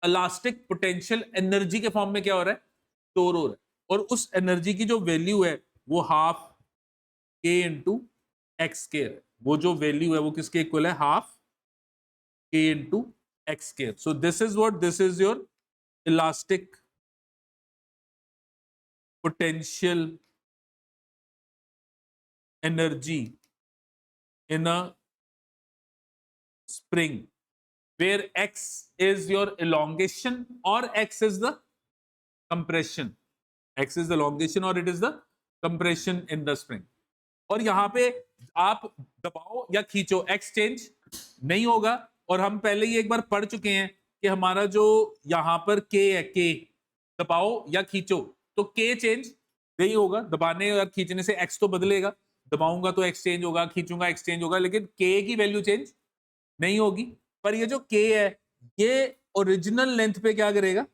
इलास्टिक पोटेंशियल एनर्जी के फॉर्म में क्या हो रहा है, स्टोर हो रहा है। और उस एनर्जी की जो वैल्यू है वो हाफ के इंटू एक्स के है। वो जो वैल्यू है वो किसके इक्वल है, हाफ के इंटू एक्स के। So this is what, this is your elastic potential energy in a spring where x is your elongation or x is the compression, x is the elongation or it is the compression in the spring। और यहां पे आप दबाओ या खींचो x change नहीं होगा। और हम पहले ही एक बार पढ़ चुके हैं कि हमारा जो यहां पर k है, k दबाओ या खींचो तो k चेंज नहीं होगा। दबाने और खींचने से x तो बदलेगा, दबाऊंगा तो एक्सचेंज होगा, खींचूंगा एक्सचेंज होगा, लेकिन के की वैल्यू चेंज नहीं होगी। पर ये जो के है ये ओरिजिनल लेंथ पे क्या करेगा,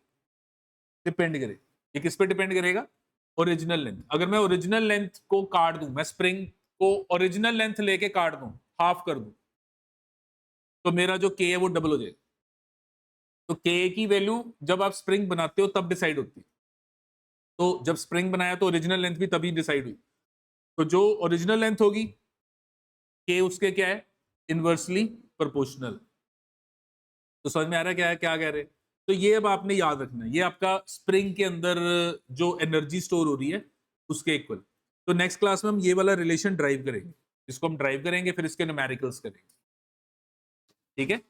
डिपेंड करेगा। ये किस पे डिपेंड करेगा, ओरिजिनल लेंथ। अगर मैं ओरिजिनल लेंथ को काट दूं, मैं स्प्रिंग को ओरिजिनल लेंथ लेके काट दूं, हाफ कर दूं, तो मेरा जो के है वो डबल हो जाएगा। तो के की वैल्यू जब आप स्प्रिंग बनाते हो तब डिसाइड होती है। तो जब स्प्रिंग बनाया तो ओरिजिनल लेंथ भी तभी डिसाइड हुई। तो जो ओरिजिनल लेंथ होगी के उसके क्या है, इनवर्सली प्रोपोर्शनल। तो समझ में आ रहा है क्या कह रहे हैं? तो ये अब आपने याद रखना है, ये आपका स्प्रिंग के अंदर जो एनर्जी स्टोर हो रही है उसके इक्वल। तो नेक्स्ट क्लास में हम ये वाला रिलेशन ड्राइव करेंगे, इसको हम ड्राइव करेंगे, फिर इसके न्यूमेरिकल्स करेंगे। ठीक है।